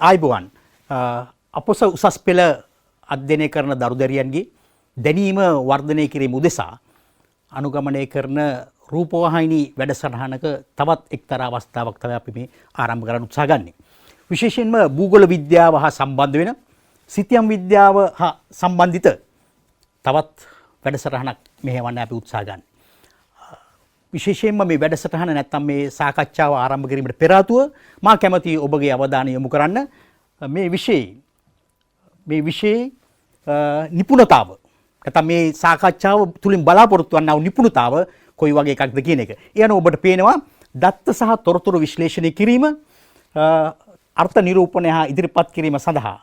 ආයිබෝවන් අපොස උසස් පෙළ අධ්‍යයනය කරන දරුදැරියන්ගේ දැනීම වර්ධනය කිරීම උදෙසා අනුගමනය කරන රූපවාහිනී වැඩසටහනක තවත් එක්තරා අවස්ථාවක් තමයි අපි මේ ආරම්භ කරන්න උත්සාහ ගන්නේ. විශේෂයෙන්ම භූගෝල විද්‍යාව හා සම්බන්ධ වෙන සිතියම් විද්‍යාව හා සම්බන්ධිත තවත් වැඩසටහනක් මෙහෙවන්න අපි උත්සාහ ගන්නේ. විශේෂයෙන්ම මේ වැඩසටහන නැත්තම් මේ සාකච්ඡාව ආරම්භ කිරීමට පෙර ආතුව මා කැමතියි ඔබගේ අවධානය යොමු කරන්න මේ විෂයේ නිපුණතාව නැත්නම් මේ සාකච්ඡාව තුලින් බලාපොරොත්තු වන්නා වූ නිපුණතාව කොයි වගේ එකක්ද කියන එක. ඒ අනුව ඔබට පේනවා දත්ත සහ තොරතුරු විශ්ලේෂණය කිරීම අර්ථ නිරූපණය හා ඉදිරිපත් කිරීම සඳහා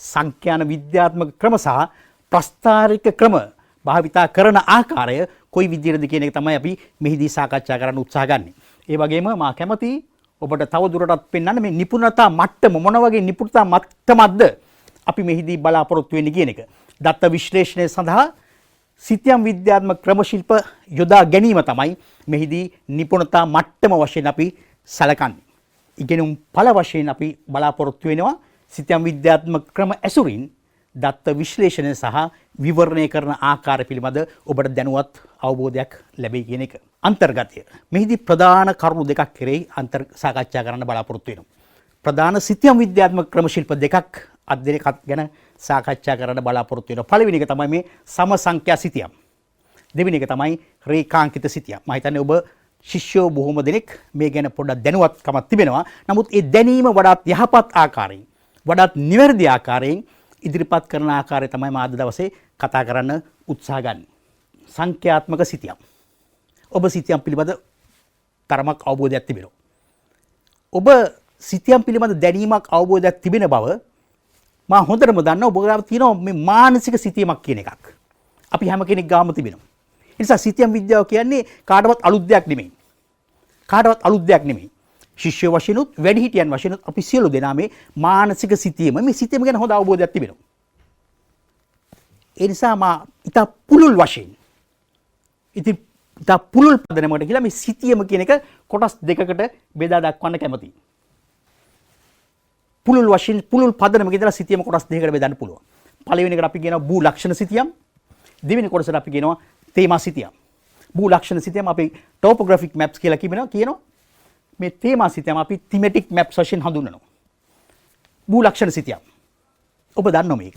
සංඛ්‍යාන විද්‍යාත්මක ක්‍රම සහ ප්‍රස්තාරික ක්‍රම භාවිතා කරන ආකාරය කොයි විදිහටද කියන එක තමයි අපි මෙහිදී සාකච්ඡා කරන්න උත්සාහ ගන්නේ. ඒ වගේම මා කැමතියි ඔබට තව දුරටත් පෙන්වන්න මේ නිපුණතා මට්ටම මොන වගේ නිපුණතා මට්ටමක්ද අපි මෙහිදී බලාපොරොත්තු වෙන්නේ කියන එක. දත්ත විශ්ලේෂණය සඳහා සිතියම් විද්‍යාත්මක ක්‍රම ශිල්ප යොදා ගැනීම තමයි මෙහිදී නිපුණතා මට්ටම වශයෙන් අපි සැලකන්නේ. ඉගෙනුම් ඵල වශයෙන් අපි බලාපොරොත්තු වෙනවා සිතියම් විද්‍යාත්මක ක්‍රම ඇසුරින් දත්ත විශ්ලේෂණය සහ විවරණය කරන ආකාරය පිළිබඳ ඔබට දැනුවත් අවබෝධයක් ලැබෙයි කියන එක. අන්තර්ගතය. මෙහිදී ප්‍රධාන කරුණු දෙකක් කෙරෙහි සාකච්ඡා කරන්න බලාපොරොත්තු වෙනවා. ප්‍රධාන සිතියම් විද්‍යාත්මක ක්‍රම ශිල්ප දෙකක් අධ්‍යයනය ගැන සාකච්ඡා කරන්න බලාපොරොත්තු වෙනවා. පළවෙනි එක තමයි මේ සම සංඛ්‍යා සිතියම්. දෙවෙනි එක තමයි රේඛාංකිත සිතියම්. මම හිතන්නේ ඔබ ශිෂ්‍යෝ බොහොම දෙනෙක් මේ ගැන පොඩ්ඩක් දැනුවත්කමක් තිබෙනවා. නමුත් ඒ දැනීම වඩාත් යහපත් ආකාරයෙන් වඩාත් නිවැරදි ආකාරයෙන් ඉදිරිපත් කරන ආකාරය තමයි මම අද දවසේ කතා කරන්න උත්සාහ ගන්නේ. සංඛ්‍යාත්මක සිතියම්. ඔබ සිතියම් පිළිබඳ තරමක් අවබෝධයක් තිබෙනවා. ඔබ සිතියම් පිළිබඳ දැනීමක් අවබෝධයක් තිබෙන බව මම හොඳටම දන්නවා. ඔබ ගාව තියෙනවා මේ මානසික සිතියමක් කියන එකක්. අපි හැම කෙනෙක් ගාම තිබෙනවා. ඒ නිසා සිතියම් විද්‍යාව කියන්නේ කාටවත් අලුත් දෙයක් නෙමෙයි. කාටවත් අලුත් දෙයක් නෙමෙයි. ශිෂ්‍ය වශයෙන් උත් වැඩිහිටියන් වශයෙන් උත් අපි සියලු දෙනා මේ මානසික සිතියම මේ සිතියම ගැන හොඳ අවබෝධයක් තිබෙනවා. ඒ නිසා මා ඊට පුළුල් වශයෙන් ඉතින් ඊට පුළුල් පදනමකට කියලා මේ සිතියම කියන එක කොටස් දෙකකට බෙදා දක්වන්න කැමතියි. පුළුල් වශයෙන් පුළුල් පදනමක ඉඳලා සිතියම කොටස් දෙකකට බෙදන්න පුළුවන්. පළවෙනි එකට අපි කියනවා භූ ලක්ෂණ සිතියම්. දෙවෙනි කොටසට අපි කියනවා තේමා සිතියම්. භූ ලක්ෂණ සිතියම් අපි ටොපෝග්‍රැෆික් මැප්ස් කියලා කියනවා. මේ තේමා සිතියම් අපි තීමැටික් මැප්ස් වශයෙන් හඳුන්වනවා. භූ ලක්ෂණ සිතියම්. ඔබ දන්නවා මේක.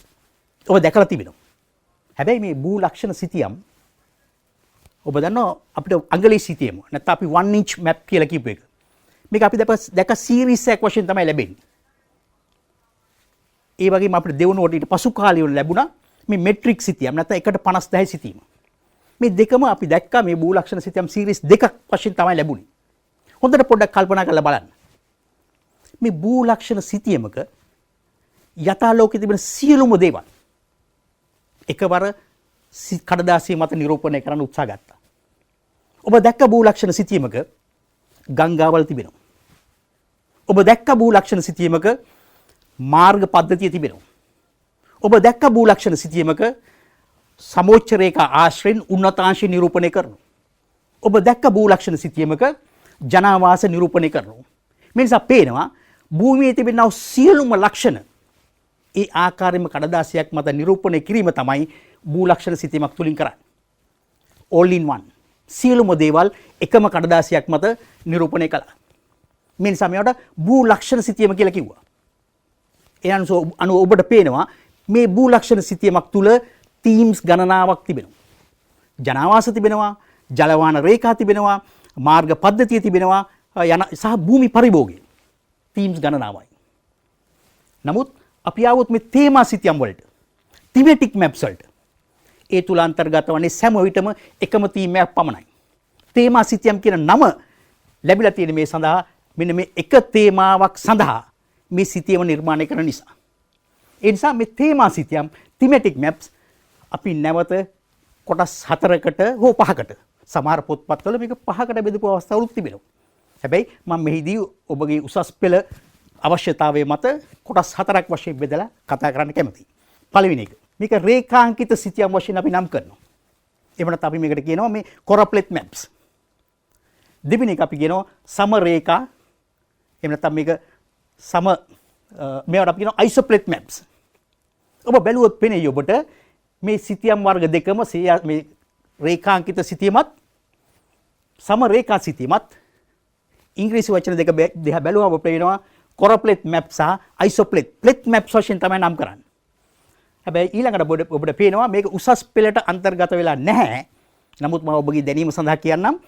ඔබ දැකලා තිබෙනවා. හැබැයි මේ භූ ලක්ෂණ සිතියම් ඔබ දන්නවා අපිට අඟලේ සිතියම නැත්නම් අපි 1 inch map කියලා කියපු එක. මේක අපි දැක සීරීස් එකක් වශයෙන් තමයි ලැබෙන්නේ. ඒ වගේම අපිට දෙවනුවට ඊට පසු කාලේ වල ලැබුණා මේ මෙට්‍රික් සිතියම් නැත්නම් 1/50 සිතියම. මේ දෙකම අපි දැක්කා මේ භූ ලක්ෂණ සිතියම් සීරීස් දෙකක් වශයෙන් තමයි ලැබුණේ. හොඳට පොඩ්ඩක් කල්පනා කරලා බලන්න. මේ භූ ලක්ෂණ සිතියමක යථා ලෝකයේ තිබෙන සියලුම දේවල් එකවර කඩදාසිය මත නිරූපණය කරන්න උත්සාහ ගත්තා. ඔබ දැක්ක භූ ලක්ෂණ සිතියමක ගංගාවල් තිබෙනවා. ඔබ දැක්ක භූ ලක්ෂණ සිතියමක මාර්ග පද්ධතිය තිබෙනවා. ඔබ දැක්ක භූ ලක්ෂණ සිතියමක සමෝච්ච රේඛා ආශ්‍රයෙන් උන්නතාංශ නිරූපණය කරනවා. ඔබ දැක්ක භූ ලක්ෂණ සිතියමක ජනාවාස නිරූපණය කරනවා. මේ නිසා පේනවා භූමියේ තිබෙනා සියලුම ලක්ෂණ ඒ ආකාරයෙන්ම කඩදාසියක් මත නිරූපණය කිරීම තමයි භූ ලක්ෂණ සිතියමක් තුලින් කරන්නේ. all in one. සියලුම දේවල් එකම කඩදාසියක් මත නිරූපණය කළා. මේ නිසා මේවට භූ ලක්ෂණ සිතියම කියලා කිව්වා. ඒ අනුව ඔබට පේනවා මේ භූ ලක්ෂණ සිතියමක් තුල තීම්ස් ගණනාවක් තිබෙනවා. ජනාවාස තිබෙනවා, ජලවාන රේඛා තිබෙනවා, මාර්ග පද්ධතිය තිබෙනවා යන සහ භූමි පරිභෝගය. තීම්ස් ගණනාවයි. නමුත් අපි ආවොත් මේ තේමා සිතියම් වලට, තීමැටික් මැප්ස් වලට ඒ තුල අන්තර්ගත වන්නේ සෑම විටම එකම තීම් එකක් පමණයි. තේමා සිතියම් කියන නම ලැබිලා තියෙන මේ සඳහා මෙන්න මේ එක තේමාවක් සඳහා මේ සිතියම නිර්මාණය කරන නිසා. ඒ නිසා මේ තේමා සිතියම් තීමැටික් මැප්ස් අපි නැවත කොටස් 4කට හෝ 5කට සමහර පොත්පත්වල මේක 5කට බෙදපු අවස්ථාවලුත් තිබෙනවා. හැබැයි මම මෙහිදී ඔබගේ උසස් පෙළ අවශ්‍යතාවය මත කොටස් 4ක් වශයෙන් බෙදලා කතා කරන්න කැමතියි. පළවෙනි එක. මේක රේඛාංකිත සිතියම් වශයෙන් අපි නම් කරනවා. එහෙම නැත්නම් අපි මේකට කියනවා මේ කොරප්ලෙට් මැප්ස්. දෙවෙනි එක අපි කියනවා සම රේඛා. එහෙම නැත්නම් මේක සම මේවට අපි කියනවා isoplet maps. ඔබ බැලුවොත් පෙනෙයි ඔබට මේ සිතියම් වර්ග දෙකම මේ රේඛාංකිත සිතියමත් සම රේඛා සිතියමත් ඉංග්‍රීසි වචන දෙක දිහා බැලුවම ඔබ පේනවා කොරප්ලෙට් මැප් සහ isoplet ප්ලෙට් මැප්ස් වශයෙන් තමයි නම් කරන්නේ. හැබැයි ඊළඟට ඔබට පේනවා මේක උසස් පෙළට අන්තර්ගත වෙලා නැහැ. නමුත් මම ඔබගේ දැනීම සඳහා කියන්නම්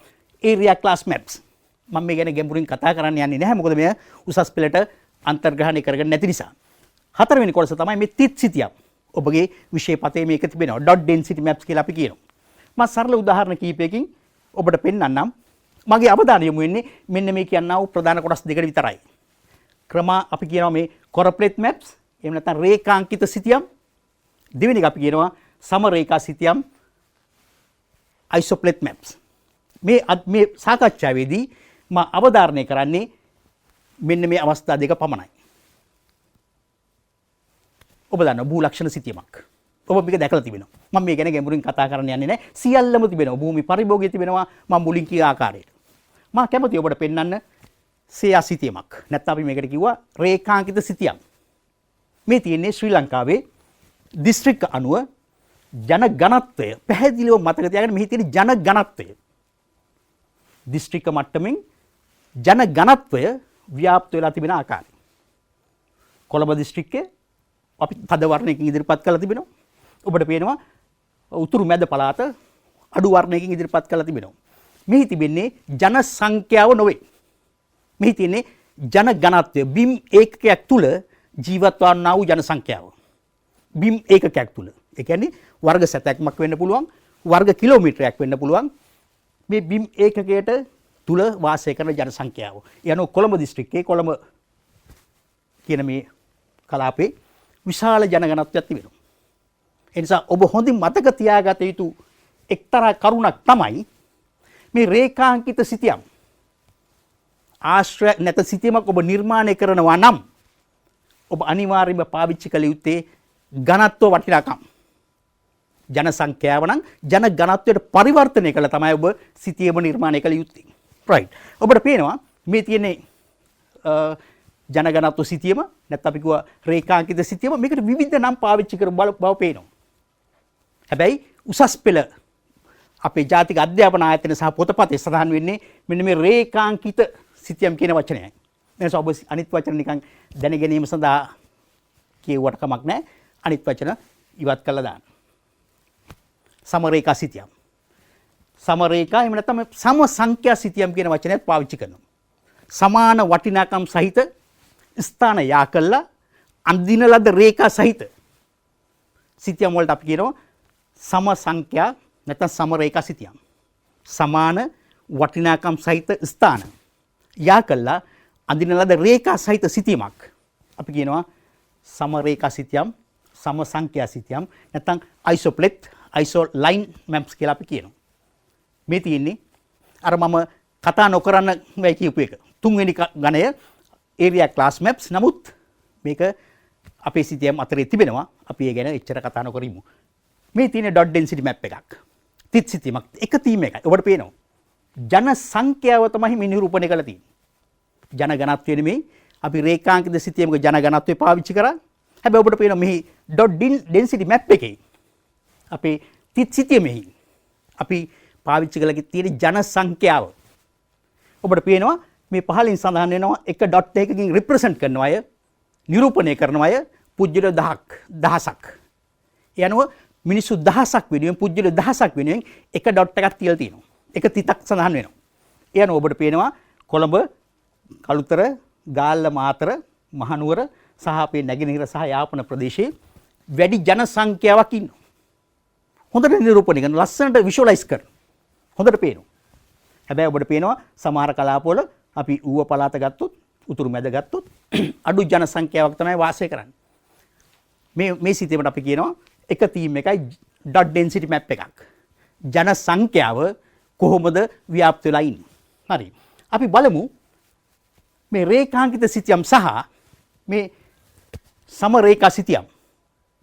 area class maps. මම මේ ගැන ගැඹුරින් කතා කරන්න යන්නේ නැහැ. මොකද මේ උසස් පෙළට අන්තර්ග්‍රහණය කරගෙන නැති නිසා. හතරවෙනි කොටස තමයි මේ තිත් සිතියම්. ඔබගේ විෂය පතේ මේක තිබෙනවා. dot density maps කියලා අපි කියනවා. මම සරල උදාහරණ කිහිපයකින් ඔබට පෙන්වන්නම්. මගේ අවධානය යොමු වෙන්නේ මෙන්න මේ කියන්නා වූ ප්‍රධාන කොටස් දෙකට විතරයි. ක්‍රම අපි කියනවා මේ කොරප්ලෙට් මැප්ස් එහෙම නැත්නම් රේඛාංකිත සිතියම්. දෙවෙනි එක අපි කියනවා සම රේඛා සිතියම් isoplet maps. මේ සාකච්ඡාවේදී මම අවධාරණය කරන්නේ මෙන්න මේ අවස්ථා දෙක පමණයි. ඔබ දන්නවා භූලක්ෂණ සිතියමක්. ඔබ මේක දැකලා තිබෙනවා. මම මේ ගැන ගැඹුරින් කතා කරන්න යන්නේ නැහැ. සියල්ලම තිබෙනවා. භූමි පරිභෝගය තිබෙනවා. මම මුලින් කිය ආකාරයට. මම කැමතියි ඔබට පෙන්වන්න සේයා සිතියමක්. නැත්නම් අපි මේකට කිව්වා රේඛාංකිත සිතියම්. මේ තියෙන්නේ ශ්‍රී ලංකාවේ දිස්ත්‍රික්ක අනුව ජන ඝනත්වය පැහැදිලිව මතක තියාගන්න. මෙහි තියෙන ජන ඝනත්වය දිස්ත්‍රික්ක මට්ටමින් ජන ඝනත්වය ව්‍යාප්ත වෙලා තිබෙන ආකාරය. කොළඹ දිස්ත්‍රික්කයේ අපි තද වර්ණයකින් ඉදිරිපත් කරලා තිබෙනවා. ඔබට පේනවා උතුරු මැද පළාත අඩු වර්ණයකින් ඉදිරිපත් කරලා තිබෙනවා. මෙහි තිබෙන්නේ ජන සංඛ්‍යාව නොවේ. මෙහි තියෙන්නේ ජන ඝනත්වය බිම් ඒකකයක් තුල ජීවත් වන්නා වූ ජන සංඛ්‍යාව. බිම් ඒකකයක් තුල. ඒ කියන්නේ වර්ග සැතැක්මක් වෙන්න පුළුවන්, වර්ග කිලෝමීටරයක් වෙන්න පුළුවන්. මේ බිම් ඒකකයට තුල වාසය කරන ජන සංඛ්‍යාව. යනෝ කොළඹ දිස්ත්‍රික්කයේ කොළඹ කියන මේ කලාපේ විශාල ජන ඝනත්වයක් තිබෙනවා. ඒ නිසා ඔබ හොඳින් මතක තියාගත යුතු එක්තරා කරුණක් තමයි මේ රේඛාංකිත සිතියම්. ආශ්‍රය නැත සිතියමක් ඔබ නිර්මාණය කරනවා නම් ඔබ අනිවාර්යයෙන්ම පාවිච්චි කළ යුත්තේ ඝනත්ව වටිනාකම්. ජන සංඛ්‍යාව නම් ජන ඝනත්වයට පරිවර්තනය කළ තමයි ඔබ සිතියම නිර්මාණය කළ යුත්තේ. right. ඔබට පේනවා මේ තියෙන්නේ ජන ඝනත්ව සිතියම නැත්නම් අපි කිව්වා රේඛාංකිත සිතියම. මේකට විවිධ නම් පාවිච්චි කර බව පේනවා. හැබැයි උසස් පෙළ අපේ ජාතික අධ්‍යාපන ආයතන සහ පොතපතේ සඳහන් වෙන්නේ මෙන්න මේ රේඛාංකිත සිතියම් කියන වචනයයි. එනිසා ඔබ අනිත් වචන නිකන් දැන ගැනීම සඳහා කියුවට කමක් නැහැ. අනිත් වචන ඉවත් කළා දාන්න. සමරේඛා සිතියම්. සමරේඛා එහෙම නැත්නම් සම සංඛ්‍යා සිතියම් කියන වචනයත් පාවිච්චි කරනවා. සමාන වටිනාකම් සහිත ස්ථාන යා කළා අඳින ලද රේඛා සහිත සිතියම් වලට අපි කියනවා සම සංඛ්‍යා නැත්නම් සමරේඛා සිතියම්. සමාන වටිනාකම් සහිත ස්ථාන යා කළා අඳින ලද රේඛා සහිත සිතියමක් අපි කියනවා සමරේඛා සිතියම්, සම සංඛ්‍යා සිතියම් නැත්නම් isoplet, isoline maps කියලා අපි කියනවා. මේ තියෙන්නේ අර මම කතා නොකරන්න මේ කියපු එක. තුන්වෙනි ගණය area class maps. නමුත් මේක අපේ සිතියම් අතරේ තිබෙනවා. අපි ඒ ගැන එච්චර කතා නොකරමු. මේ තියෙන dot density map එකක්. තිත් සිතියමක් එක තීම එකයි. ඔබට පේනවා. ජන සංඛ්‍යාව තමයි මේ නිරූපණය කරලා තියෙන්නේ. ජන ඝනත්වය නෙමෙයි. අපි රේඛාංකිත සිතියමක ජන ඝනත්වය පාවිච්චි කරා. හැබැයි ඔබට පේනවා මෙහි dot density map එකේ අපේ තිත් සිතියමෙහි අපි පාවිච්චි කළා තියෙන ජන සංඛ්‍යාව. ඔබට පේනවා මේ පහලින් සඳහන් වෙනවා එක ඩොට් එකකින් රිප්‍රසන්ට් කරන අය, නිරූපණය කරන අය පුජ්‍යල 1000ක්. යනවා මිනිස්සු 1000ක් වෙනුවෙන් පුජ්‍යල 1000ක් වෙනුවෙන් එක ඩොට් එකක් තියලා තියෙනවා. එක තිතක් සඳහන් වෙනවා. යනවා ඔබට පේනවා කොළඹ, කළුතර, ගාල්ල, මාතර, මහනුවර සහ අපේ නැගෙනහිර සහ යාපන ප්‍රදේශයේ වැඩි ජන සංඛ්‍යාවක් ඉන්නවා. හොඳට නිරූපණය කරන ලස්සනට විෂුවලයිස් කරන. හොඳට පේනවා. හැබැයි ඔබට පේනවා සමහර කලාපවල අපි ඌව පළාත ගත්තොත්, උතුරු මැද ගත්තොත් අඩු ජන සංඛ්‍යාවක් තමයි වාසය කරන්නේ. මේ සිතේකට අපි කියනවා එක තීම් එකයි dot density map එකක්. ජන සංඛ්‍යාව කොහොමද ව්‍යාප්ත වෙලා ඉන්නේ. හරි. අපි බලමු මේ රේඛාංකිත සිතියම් සහ මේ සම රේඛා සිතියම්.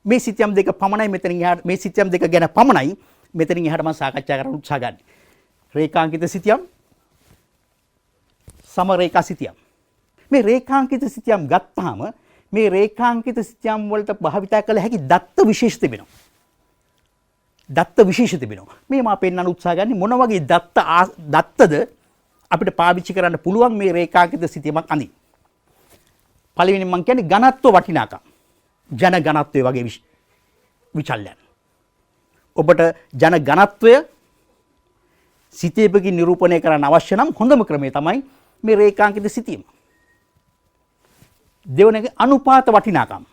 මේ සිතියම් දෙක පමණයි මෙතනින් එහාට මේ සිතියම් දෙක ගැන පමණයි මෙතනින් එහාට මම සාකච්ඡා කරන්න උත්සාහ ගන්නේ. රේඛාංකිත සිතියම්, සම රේඛා සිතියම්. මේ රේඛාංකිත සිතියම් ගත්තාම මේ රේඛාංකිත සිතියම් වලට භාවිතා කළ හැකි දත්ත විශේෂ තිබෙනවා. දත්ත විශේෂ තිබෙනවා. මේ මා පෙන්වන්න උත්සාහ ගන්නේ මොන වගේ දත්තද අපිට පාවිච්චි කරන්න පුළුවන් මේ රේඛාංකිත සිතියමක් අඳින්න. පළවෙනි මම කියන්නේ ඝනත්ව වටිනාකම්. ජන ඝනත්වය වගේ විචල්යන්. ඔබට ජන ඝනත්වය සිතියමකින් නිරූපණය කරන්න අවශ්‍ය නම් හොඳම ක්‍රමය තමයි මේ රේඛාංකිත සිතියම. දෙවන එක අනුපාත වටිනාකම්.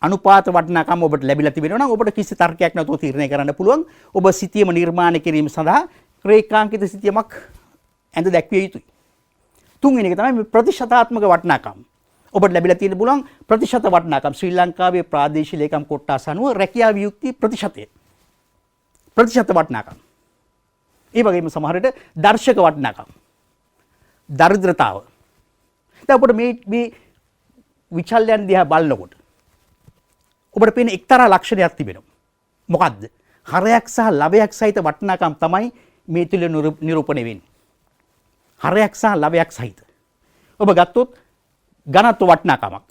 අනුපාත වටිනාකම් ඔබට ලැබිලා තිබෙනවා නම් ඔබට කිසි තර්කයක් නැතුව තීරණය කරන්න පුළුවන් ඔබ සිතියම නිර්මාණය කිරීම සඳහා රේඛාංකිත සිතියමක් ඇඳ දැක්විය යුතුයි. තුන්වෙනි එක තමයි මේ ප්‍රතිශතාත්මක වටිනාකම්. ඔබට ලැබිලා තියෙන පුළුවන් ප්‍රතිශත වටිනාකම් ශ්‍රී ලංකාවේ ප්‍රාදේශීය ලේකම් කොට්ටාස අනුව රැකියා වියුක්ති ප්‍රතිශතය. ප්‍රතිශත වටිනාකම්. ඒ වගේම සමහර විට දර්ශක වටිනාකම්. දරිද්‍රතාව. දැන් ඔබට මේ විචල්යන් දිහා බලනකොට ඔබට පේන එක්තරා ලක්ෂණයක් තිබෙනවා. මොකද්ද? හරයක් සහ ලවයක් සහිත වටිනාකම් තමයි මේ තුල නිරූපණය වෙන්නේ. හරයක් සහ ලවයක් සහිත. ඔබ ගත්තොත් ඝනත්ව වටිනාකමක්.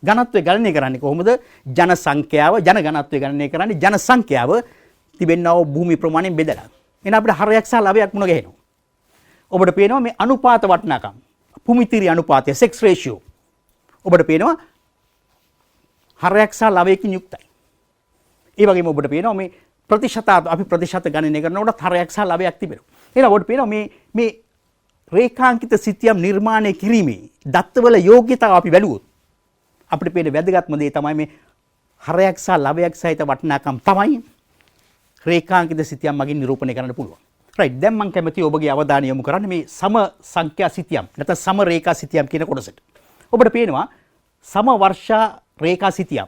ඝනත්වය ගණනය කරන්නේ කොහොමද? ජන සංඛ්‍යාව, ජන ඝනත්වය ගණනය කරන්නේ ජන සංඛ්‍යාව තිබෙනා වූ භූමි ප්‍රමාණයෙන් බෙදලා. එහෙනම් අපිට හරයක් සහ ලවයක් මුණ ගැහෙනවා. ඔබට පේනවා මේ අනුපාත වටිනාකම්. භූමිතිරි අනුපාතය sex ratio. ඔබට පේනවා හරයක් සහ ලවයකින් යුක්තයි. ඒ වගේම ඔබට පේනවා මේ අපි ප්‍රතිශත ගණනය කරනකොට හරයක් සහ ලවයක් තිබෙනවා. එහෙනම් ඔබට පේනවා මේ රේඛාංකිත සිතියම් නිර්මාණය කිරීමේ දත්තවල යෝග්‍යතාව අපි බැලුවොත් අපිට පේන වැදගත්ම දේ තමයි මේ හරයක් සහ ලවයක් සහිත වටිනාකම් තමයි රේඛාංකිත සිතියම් මගින් නිරූපණය කරන්න පුළුවන්. right දැන් මම කැමතියි ඔබගේ අවධානය යොමු කරන්න මේ සම සංඛ්‍යා සිතියම් නැත්නම් සම රේඛා සිතියම් කියන කොටසට. ඔබට පේනවා සම වර්ෂා රේඛා සිතියම්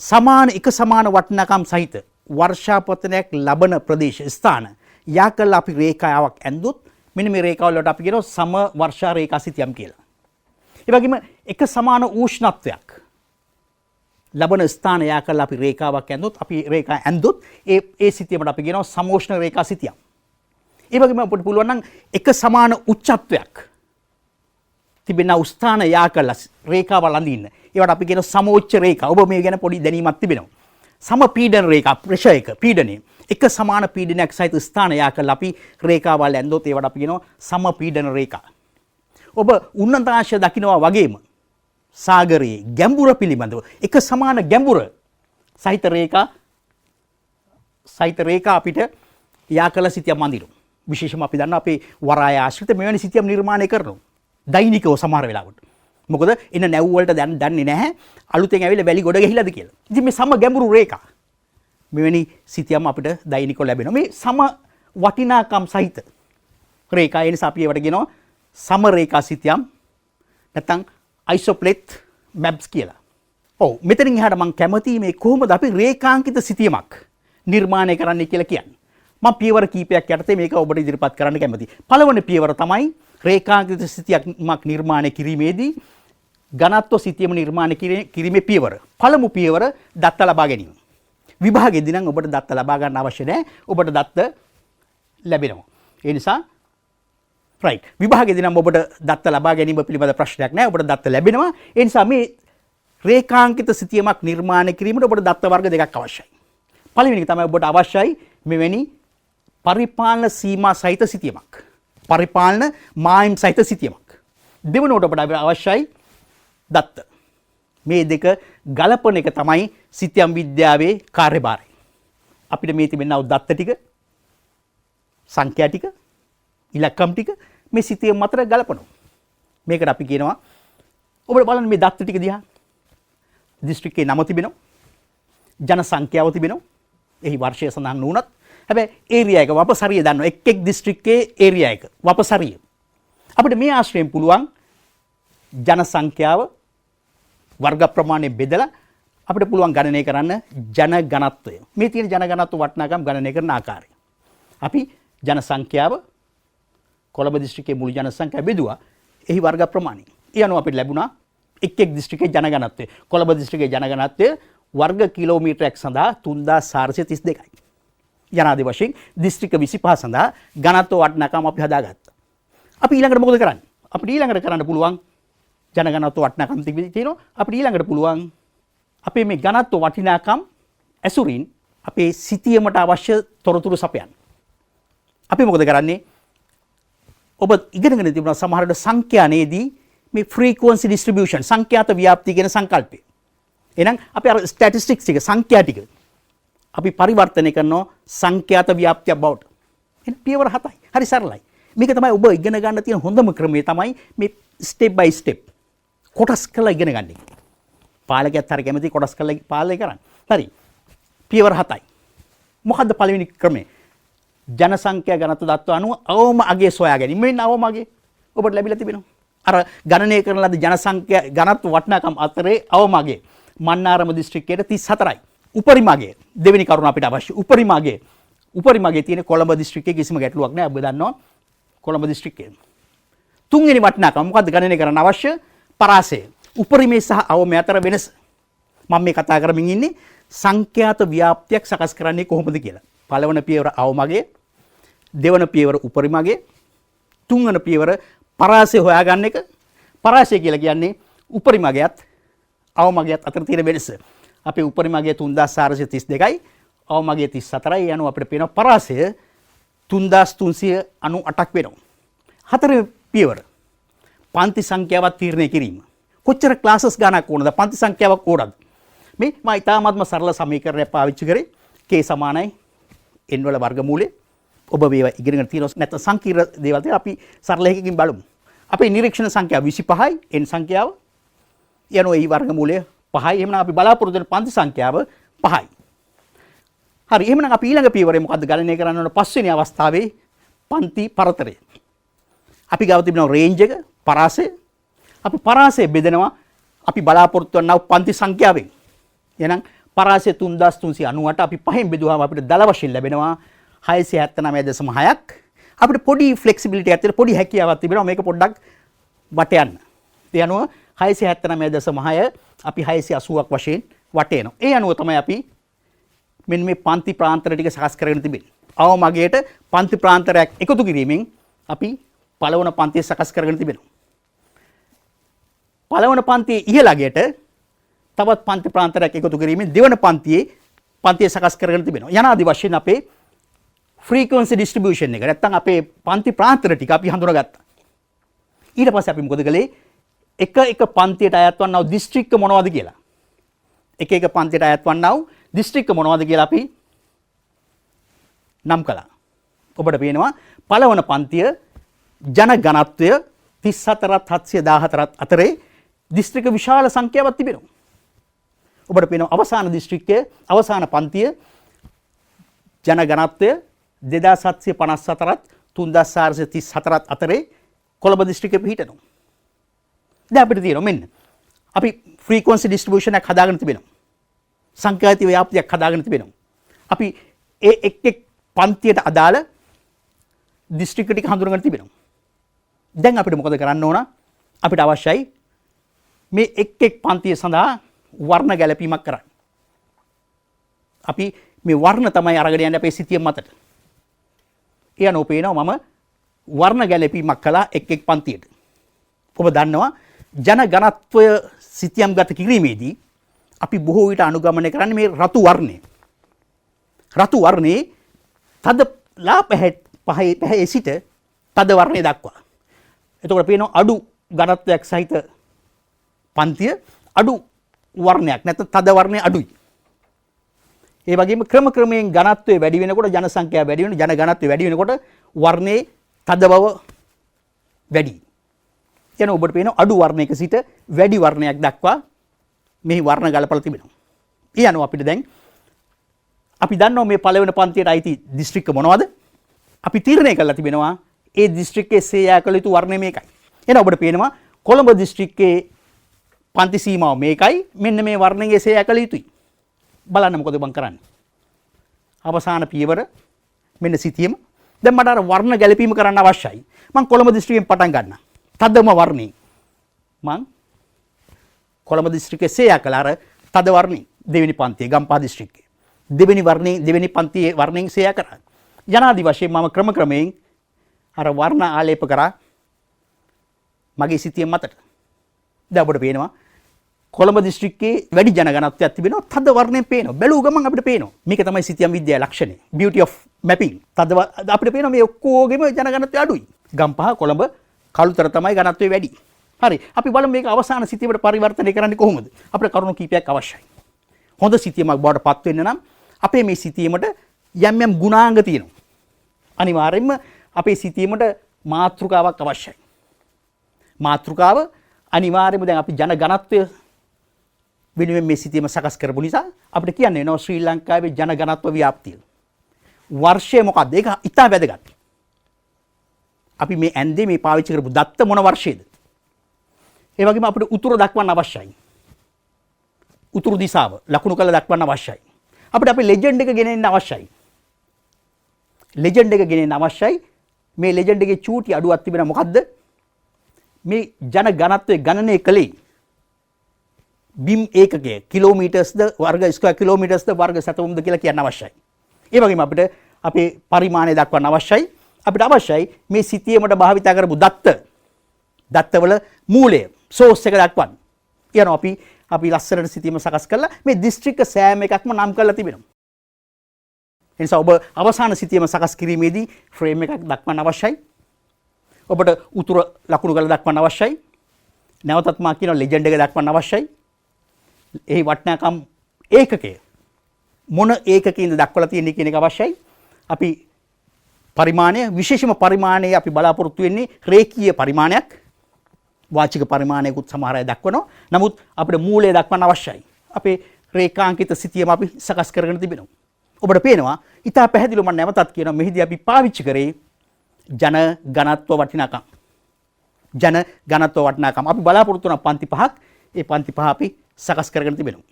සමාන වටිනාකම් සහිත වර්ෂාපතනයක් ලබන ප්‍රදේශ ස්ථාන යාකල් අපි රේඛාවක් ඇඳුත් මෙන්න මේ රේඛාවල වලට අපි කියනවා සම වර්ෂා රේඛා සිතියම් කියලා. ඒ වගේම එක සමාන උෂ්ණත්වයක් ලබන ස්ථාන යාකල් අපි රේඛාවක් ඇඳුත් අපි රේඛා ඇඳුත් ඒ සිතියමට අපි කියනවා සමෝෂ්ණ රේඛා සිතියම්. ඒ වගේම අපිට පුළුවන් නම් එක සමාන උච්චත්වයක් තිබෙන ස්ථාන යාකල් රේඛාවල් අඳින්න. ඒවට අපි කියන සමෝච්ච රේඛා. ඔබ මේ ගැන පොඩි දැනීමක් තිබෙනවා. සමපීඩන රේඛා ප්‍රෙෂර් එක පීඩනය. එක සමාන පීඩනයක් සහිත ස්ථාන යාකල් අපි රේඛාවල් ඇඳොත් ඒවට අපි කියනවා සමපීඩන රේඛා. ඔබ උන්නතාංශය දකිනවා වගේම සාගරයේ ගැඹුර පිළිබඳව එක සමාන ගැඹුර සහිත රේඛා අපිට යාකල සිතියම් අඳිනවා. විශේෂම අපි දන්නවා අපේ වරාය ආශ්‍රිත මෙවැනි සිතියම් නිර්මාණය කරනවා. දෛනිකව සමහර වෙලාවට. මොකද එන නැව් වලට දන්නේ නැහැ අලුතෙන් ඇවිල්ලා වැලි ගොඩ ගහිලාද කියලා. ඉතින් මේ සම ගැඹුරු රේඛා මෙවැනි සිතියම් අපිට දෛනිකව ලැබෙනවා. මේ සම වටිනාකම් සහිත රේඛා ඒ නිසා අපි ඒවට කියනවා සම රේඛා සිතියම් නැත්නම් isoplet maps කියලා. ඔව් මෙතනින් එහාට මම කැමතියි මේ කොහොමද අපි රේඛාංකිත සිතියමක් නිර්මාණය කරන්න කියලා කියන්නේ. මම පියවර කීපයක් යටතේ මේක ඔබට ඉදිරිපත් කරන්න කැමතියි. පළවෙනි පියවර තමයි රේඛාංකිත සිතියමක් නිර්මාණය කිරීමේදී ඝනත්ව සිතියම නිර්මාණය කිරීමේ පියවර. පළමු පියවර දත්ත ලබා ගැනීම. විභාගයේදී නම් ඔබට දත්ත ලබා ගන්න අවශ්‍ය නැහැ. ඔබට දත්ත ලැබෙනවා. ඒ නිසා right විභාගයේදී නම් ඔබට දත්ත ලබා ගැනීම පිළිබඳ ප්‍රශ්නයක් නැහැ. ඔබට දත්ත ලැබෙනවා. ඒ නිසා මේ රේඛාංකිත සිතියමක් නිර්මාණය කිරීමට ඔබට දත්ත වර්ග දෙකක් අවශ්‍යයි. පළවෙනි එක තමයි ඔබට අවශ්‍යයි මෙවැනි පරිපාලන සීමා සහිත සිතියමක්. පරිපාලන මායිම් සහිත සිතියමක්. දෙවනුවට ඔබට අවශ්‍යයි දත්ත. මේ දෙක ගලපන එක තමයි සිතියම් විද්‍යාවේ කාර්යභාරය. අපිට මේ තිබෙනා දත්ත ටික සංඛ්‍යා ටික ඉලක්කම් ටික මේ සිතියම් අතර ගලපනවා. මේකට අපි කියනවා ඔබට බලන්න මේ දත්ත ටික දිහා දිස්ත්‍රික්කේ නම තිබෙනවා. ජන සංඛ්‍යාව තිබෙනවා. එහි වර්ෂය සඳහන් වුණත් හැබැයි ඒරියා එක වපසරිය දන්නවා. එක් දිස්ත්‍රික්කයේ ඒරියා එක වපසරිය. අපිට මේ ආශ්‍රයෙන් පුළුවන් ජන සංඛ්‍යාව වර්ග ප්‍රමාණය බෙදලා අපිට පුළුවන් ගණනය කරන්න ජන ඝනත්වය. මේ තියෙන ජන ඝනත්ව වටිනාකම් ගණනය කරන ආකාරය. අපි ජන සංඛ්‍යාව කොළඹ දිස්ත්‍රික්කයේ මුළු ජන සංඛ්‍යාව බෙදුවා. එහි වර්ග ප්‍රමාණය. ඒ අනුව අපිට ලැබුණා එක් දිස්ත්‍රික්කයේ ජන ඝනත්වය. කොළඹ දිස්ත්‍රික්කයේ ජන ඝනත්වය වර්ග කිලෝමීටරයක් සඳහා 3432යි. යනාදී වශයෙන් දිස්ත්‍රික්ක 25 සඳහා ඝනත්ව වටිනාකම් අපි හදාගත්තා. අපි ඊළඟට මොකද කරන්නේ? අපිට ඊළඟට කරන්න පුළුවන් ජනගණත්ව වටිනාකම් තියෙනවා. අපිට ඊළඟට පුළුවන් අපේ මේ ඝනත්ව වටිනාකම් ඇසුරින් අපේ සිතියමට අවශ්‍ය තොරතුරු සපයන්න. අපි මොකද කරන්නේ? ඔබ ඉගෙනගෙන තිබුණා සමහරවිට සංඛ්‍යානයේදී මේ frequency distribution සංඛ්‍යාත ව්‍යාප්තිය කියන සංකල්පය. එහෙනම් අපි අර statistics ටික සංඛ්‍යා ටික අපි පරිවර්තනය කරනවා සංඛ්‍යාත ව්‍යාප්තිය බවට. එහෙනම් පියවර 7යි. හරි සරලයි. මේක තමයි ඔබ ඉගෙන ගන්න තියෙන හොඳම ක්‍රමය තමයි මේ step by step කොටස් කරලා ඉගෙන ගන්න එක. පාලකයාත් හරි කැමති කොටස් කරලා පාලනය කරන්න. හරි. පියවර 7යි. මොකද්ද පළවෙනි ක්‍රමය? ජනසංඛ්‍යා ඝනත්ව දත්ත අනුව අවම අගය සොයා ගැනීම. මෙන්න අවම අගය ඔබට ලැබිලා තිබෙනවා. අර ගණනය කරන ලද ජනසංඛ්‍යා ඝනත්ව වටිනාකම් අතරේ අවම අගය මන්නාරම දිස්ත්‍රික්කයේ 34යි. උපරිම අගය දෙවෙනි කරුණ අපිට අවශ්‍ය. උපරිම අගය තියෙන කොළඹ දිස්ත්‍රික්කයේ කිසිම ගැටලුවක් නැහැ. ඔබ දන්නවා කොළඹ දිස්ත්‍රික්කයේ. තුන්වෙනි වටිනාකම මොකද්ද ගණනය කරන්න අවශ්‍ය? පරාසය. උපරිමේ සහ අවමේ අතර වෙනස. මම මේ කතා කරමින් ඉන්නේ සංඛ්‍යාත ව්‍යාප්තියක් සකස් කරන්නේ කොහොමද කියලා. පළවන පියවර අවම අගය, දෙවන පියවර උපරිම අගය, තුන්වන පියවර පරාසය හොයාගන්න එක. පරාසය කියලා කියන්නේ උපරිම අගයත් අවම අගයත් අතර තියෙන වෙනස. අපේ උපරිම අගය 3432යි, අවම අගය 34යි. යනවා අපිට පේනවා පරාසය 3398ක් වෙනවා. හතරවෙනි පියවර පන්ති සංඛ්‍යාවක් තීරණය කිරීම. කොච්චර ක්ලාසස් ගණනක් ඕනද? පන්ති සංඛ්‍යාවක් ඕනද? මේ මම ඉතාමත්ම සරල සමීකරණයක් පාවිච්චි කරේ. k සමානයි n වල වර්ගමූලය. ඔබ මේවා ඉගෙනගෙන තියෙනවා නැත්නම් සංකීර්ණ දේවල් තියෙනවා. අපි සරල එකකින් බලමු. අපේ නිරීක්ෂණ සංඛ්‍යාව 25යි, n සංඛ්‍යාව යනවා ඒ වර්ගමූලය 5යි. එහෙනම් අපි බලාපොරොත්තු වෙන පන්ති සංඛ්‍යාව 5යි. හරි. එහෙනම් අපි ඊළඟ පියවරේ මොකද්ද ගණනය කරන්න ඕන? පස්වෙනි අවස්ථාවේ පන්ති පරතරය. අපි ගාව තිබෙනවා රේන්ජ් එක, පරාසය. අපි පරාසය බෙදනවා අපි බලාපොරොත්තු වන පන්ති සංඛ්‍යාවෙන්. එහෙනම් පරාසය 3398 අපි පහෙන් බෙදුවාම අපිට දල වශයෙන් ලැබෙනවා 679.6ක්. අපිට පොඩි ෆ්ලෙක්සිබිලිටි එකක් තියෙනවා, පොඩි හැකියාවක් තිබෙනවා මේක පොඩ්ඩක් වට යන්න. ඒ අනුව 679.6 අපි 680ක් වශයෙන් වට එනවා. ඒ අනුව තමයි අපි මෙන්න මේ පන්ති ප්‍රාන්තර ටික සකස් කරගෙන තිබෙන්නේ. අවම අගයට පන්ති ප්‍රාන්තරයක් එකතු කිරීමෙන් අපි පළවන පන්තිය සකස් කරගෙන තිබෙනවා. පළවන පන්තියේ ඉහළ අගයට තවත් පන්ති ප්‍රාන්තරයක් එකතු කිරීමෙන් දෙවන පන්තිය සකස් කරගෙන තිබෙනවා. යනාදි වශයෙන් අපේ frequency distribution එක නැත්තම් අපේ පන්ති ප්‍රාන්තර ටික අපි හඳුනාගත්තා. ඊට පස්සේ අපි මොකද කළේ? එක පන්තියට අයත් වන්නා වූ දිස්ත්‍රික්ක මොනවද කියලා. එක පන්තියට අයත් වන්නා වූ දිස්ත්‍රික්ක මොනවද කියලා අපි නම් කළා. ඔබට පේනවා පළවන පන්තිය ජන ඝනත්වය 34714 අතරේ දිස්ත්‍රික්ක විශාල සංඛ්‍යාවක් තිබෙනවා. ඔබට පේනවා අවසාන දිස්ත්‍රික්කයේ අවසාන පන්තිය ජන ඝනත්වය 2754ත් 3434ත් අතරේ කොළඹ දිස්ත්‍රික්කෙ පිහිටනවා. දැන් අපිට තියෙනවා මෙන්න අපි ෆ්‍රීකවන්සි ඩිස්ට්‍රිබියුෂන් එකක් හදාගෙන තිබෙනවා. සංඛ්‍යාත ව්‍යාප්තියක් හදාගෙන තිබෙනවා. අපි ඒ එක් පන්තියට අදාළ දිස්ත්‍රික්ක ටික හඳුනගෙන තිබෙනවා. දැන් අපිට මොකද කරන්න ඕන? අපිට අවශ්‍යයි මේ එක් පන්තිය සඳහා වර්ණ ගැලපීමක් කරන්න. අපි මේ වර්ණ තමයි අරගෙන යන්නේ අපේ සිතිය මතට. ඒ අනුව පේනවා මම වර්ණ ගැලපීමක් කළා එක් පන්තියට. ඔබ දන්නවා ජන ඝනත්වය සිතියම් ගත කිරීමේදී අපි බොහෝ විට අනුගමනය කරන්නේ මේ රතු වර්ණය. රතු වර්ණයේ තද පහේ සිට තද වර්ණය දක්වා. එතකොට පේනවා අඩු ඝනත්වයක් සහිත පන්තිය අඩු වර්ණයක් නැත්නම් තද වර්ණය අඩුයි. ඒ වගේම ක්‍රමයෙන් ඝනත්වය වැඩි වෙනකොට ජන සංඛ්‍යාව වැඩි වෙන ජන ඝනත්වය වැඩි වෙනකොට වර්ණයේ තද බව වැඩි. එන ඔබට පේන අඩු වර්ණයක සිට වැඩි වර්ණයක් දක්වා මේ වර්ණ ගලපලා තිබෙනවා. ඒ අනුව අපිට දැන් අපි දන්නවා මේ පළවෙනි පන්තියට අයිති දිස්ත්‍රික්ක මොනවද? අපි තීරණය කරලා තිබෙනවා ඒ දිස්ත්‍රික්කයේ සේයා කළ යුතු වර්ණය මේකයි. එහෙනම් ඔබට පේනවා කොළඹ දිස්ත්‍රික්කයේ පන්ති සීමාව මේකයි. මෙන්න මේ වර්ණයේ සේයා කළ යුතුයි. බලන්න මොකද මම කරන්නේ. අවසාන පියවර මෙන්න සිතියම. දැන් මට අර වර්ණ ගැලපීම කරන්න අවශ්‍යයි. මම කොළඹ දිස්ත්‍රික්කයෙන් පටන් ගන්නවා. තදම වර්ණේ මම කොළඹ දිස්ත්‍රික්කයේ සේයා කළ අර තද වර්ණේ දෙවෙනි පන්තියේ ගම්පහ දිස්ත්‍රික්කයේ දෙවෙනි පන්තියේ වර්ණයෙන් සේයා කරා. යනාදි වශයෙන් මම ක්‍රමයෙන් අර වර්ණ ආලේප කරා මගේ සිතිය මතට. දැන් අපිට පේනවා කොළඹ දිස්ත්‍රික්කයේ වැඩි ජනගණත්වයක් තිබෙනවා. තද වර්ණයෙන් පේනවා. බැලුව ගමන් අපිට පේනවා. මේක තමයි සිතියම් විද්‍යාවේ ලක්ෂණය. beauty of mapping. තද අපිට පේනවා මේ ඔක්කොගෙම ජනගණත්වය අඩුයි. ගම්පහ කොළඹ කළුතර තමයි ඝනත්වය වැඩි. හරි. අපි බලමු මේක අවසාන සිතියමට පරිවර්තනය කරන්නේ කොහොමද? අපිට කරුණු කීපයක් අවශ්‍යයි. හොඳ සිතියමක් බවට පත් වෙන්න නම් අපේ මේ සිතියමට යම් යම් ගුණාංග තියෙනවා. අනිවාර්යයෙන්ම අපේ සිතියමට මාතෘකාවක් අවශ්‍යයි. මාතෘකාව අනිවාර්යයෙන්ම දැන් අපි ජනගණත්වය වෙනුවෙන් මේ සිතියම සකස් කරපු නිසා අපිට කියන්න වෙනවා ශ්‍රී ලංකාවේ ජනගණත්ව ව්‍යාප්තිය. වර්ෂය මොකක්ද? ඒක ඉතා වැදගත්. අපි මේ ඇන්දේ මේ පාවිච්චි කරපු දත්ත මොන වර්ෂයේද? ඒ වගේම අපිට උතුර දක්වන්න අවශ්‍යයි. උතුරු දිශාව ලකුණු කරලා දක්වන්න අවශ්‍යයි. අපිට අපේ ලෙජන්ඩ් එක ගෙනෙන්න අවශ්‍යයි. ලෙජන්ඩ් එක ගෙනෙන්න අවශ්‍යයි. මේ ලෙජන්ඩ් එකේ චූටි අඩුවක් තිබෙනවා මොකද්ද? මේ ජනගණත්වයේ ගණනය කළේ බිම් ඒකකය කිලෝමීටර්ස්ද වර්ග ස්ක්වයර් කිලෝමීටර්ස්ද වර්ග සැතවුම්ද කියලා කියන්න අවශ්‍යයි. ඒ වගේම අපිට අපේ පරිමාණය දක්වන්න අවශ්‍යයි. අපිට අවශ්‍යයි මේ සිතියමට භාවිත කරපු දත්තවල මූලය සෝස් එක දක්වන්න. කියනවා අපි ලස්සනට සිතියම සකස් කරලා මේ දිස්ත්‍රික්ක සෑම එකක්ම නම් කරලා තිබෙනවා. ඒ නිසා ඔබ අවසාන සිතියම සකස් කිරීමේදී ෆ්‍රේම් එකක් දක්වන්න අවශ්‍යයි. ඔබට උතුර ලකුණු කරලා දක්වන්න අවශ්‍යයි. නැවතත් මා කියනවා ලෙජන්ඩ් එක දක්වන්න අවශ්‍යයි. එහි වටිනාකම් ඒකකය මොන ඒකකයෙන්ද දක්වලා තියෙන්නේ කියන එක අවශ්‍යයි. අපි පරිමාණය විශේෂම පරිමාණය අපි බලාපොරොත්තු වෙන්නේ රේඛීය පරිමාණයක්. වාචික පරිමාණයකුත් සමහර අය දක්වනවා. නමුත් අපිට මූලය දක්වන්න අවශ්‍යයි. අපේ රේඛාංකිත සිතියම අපි සකස් කරගෙන තිබෙනවා. ඔබට පේනවා ඉතා පැහැදිලිව මම නැවතත් කියනවා මෙහිදී අපි පාවිච්චි කරේ ජන ඝනත්ව වටිනාකම්. ජන ඝනත්ව වටිනාකම් අපි බලාපොරොත්තු වන පන්ති පහක්. ඒ පන්ති පහ අපි සකස් කරගෙන තිබෙනවා.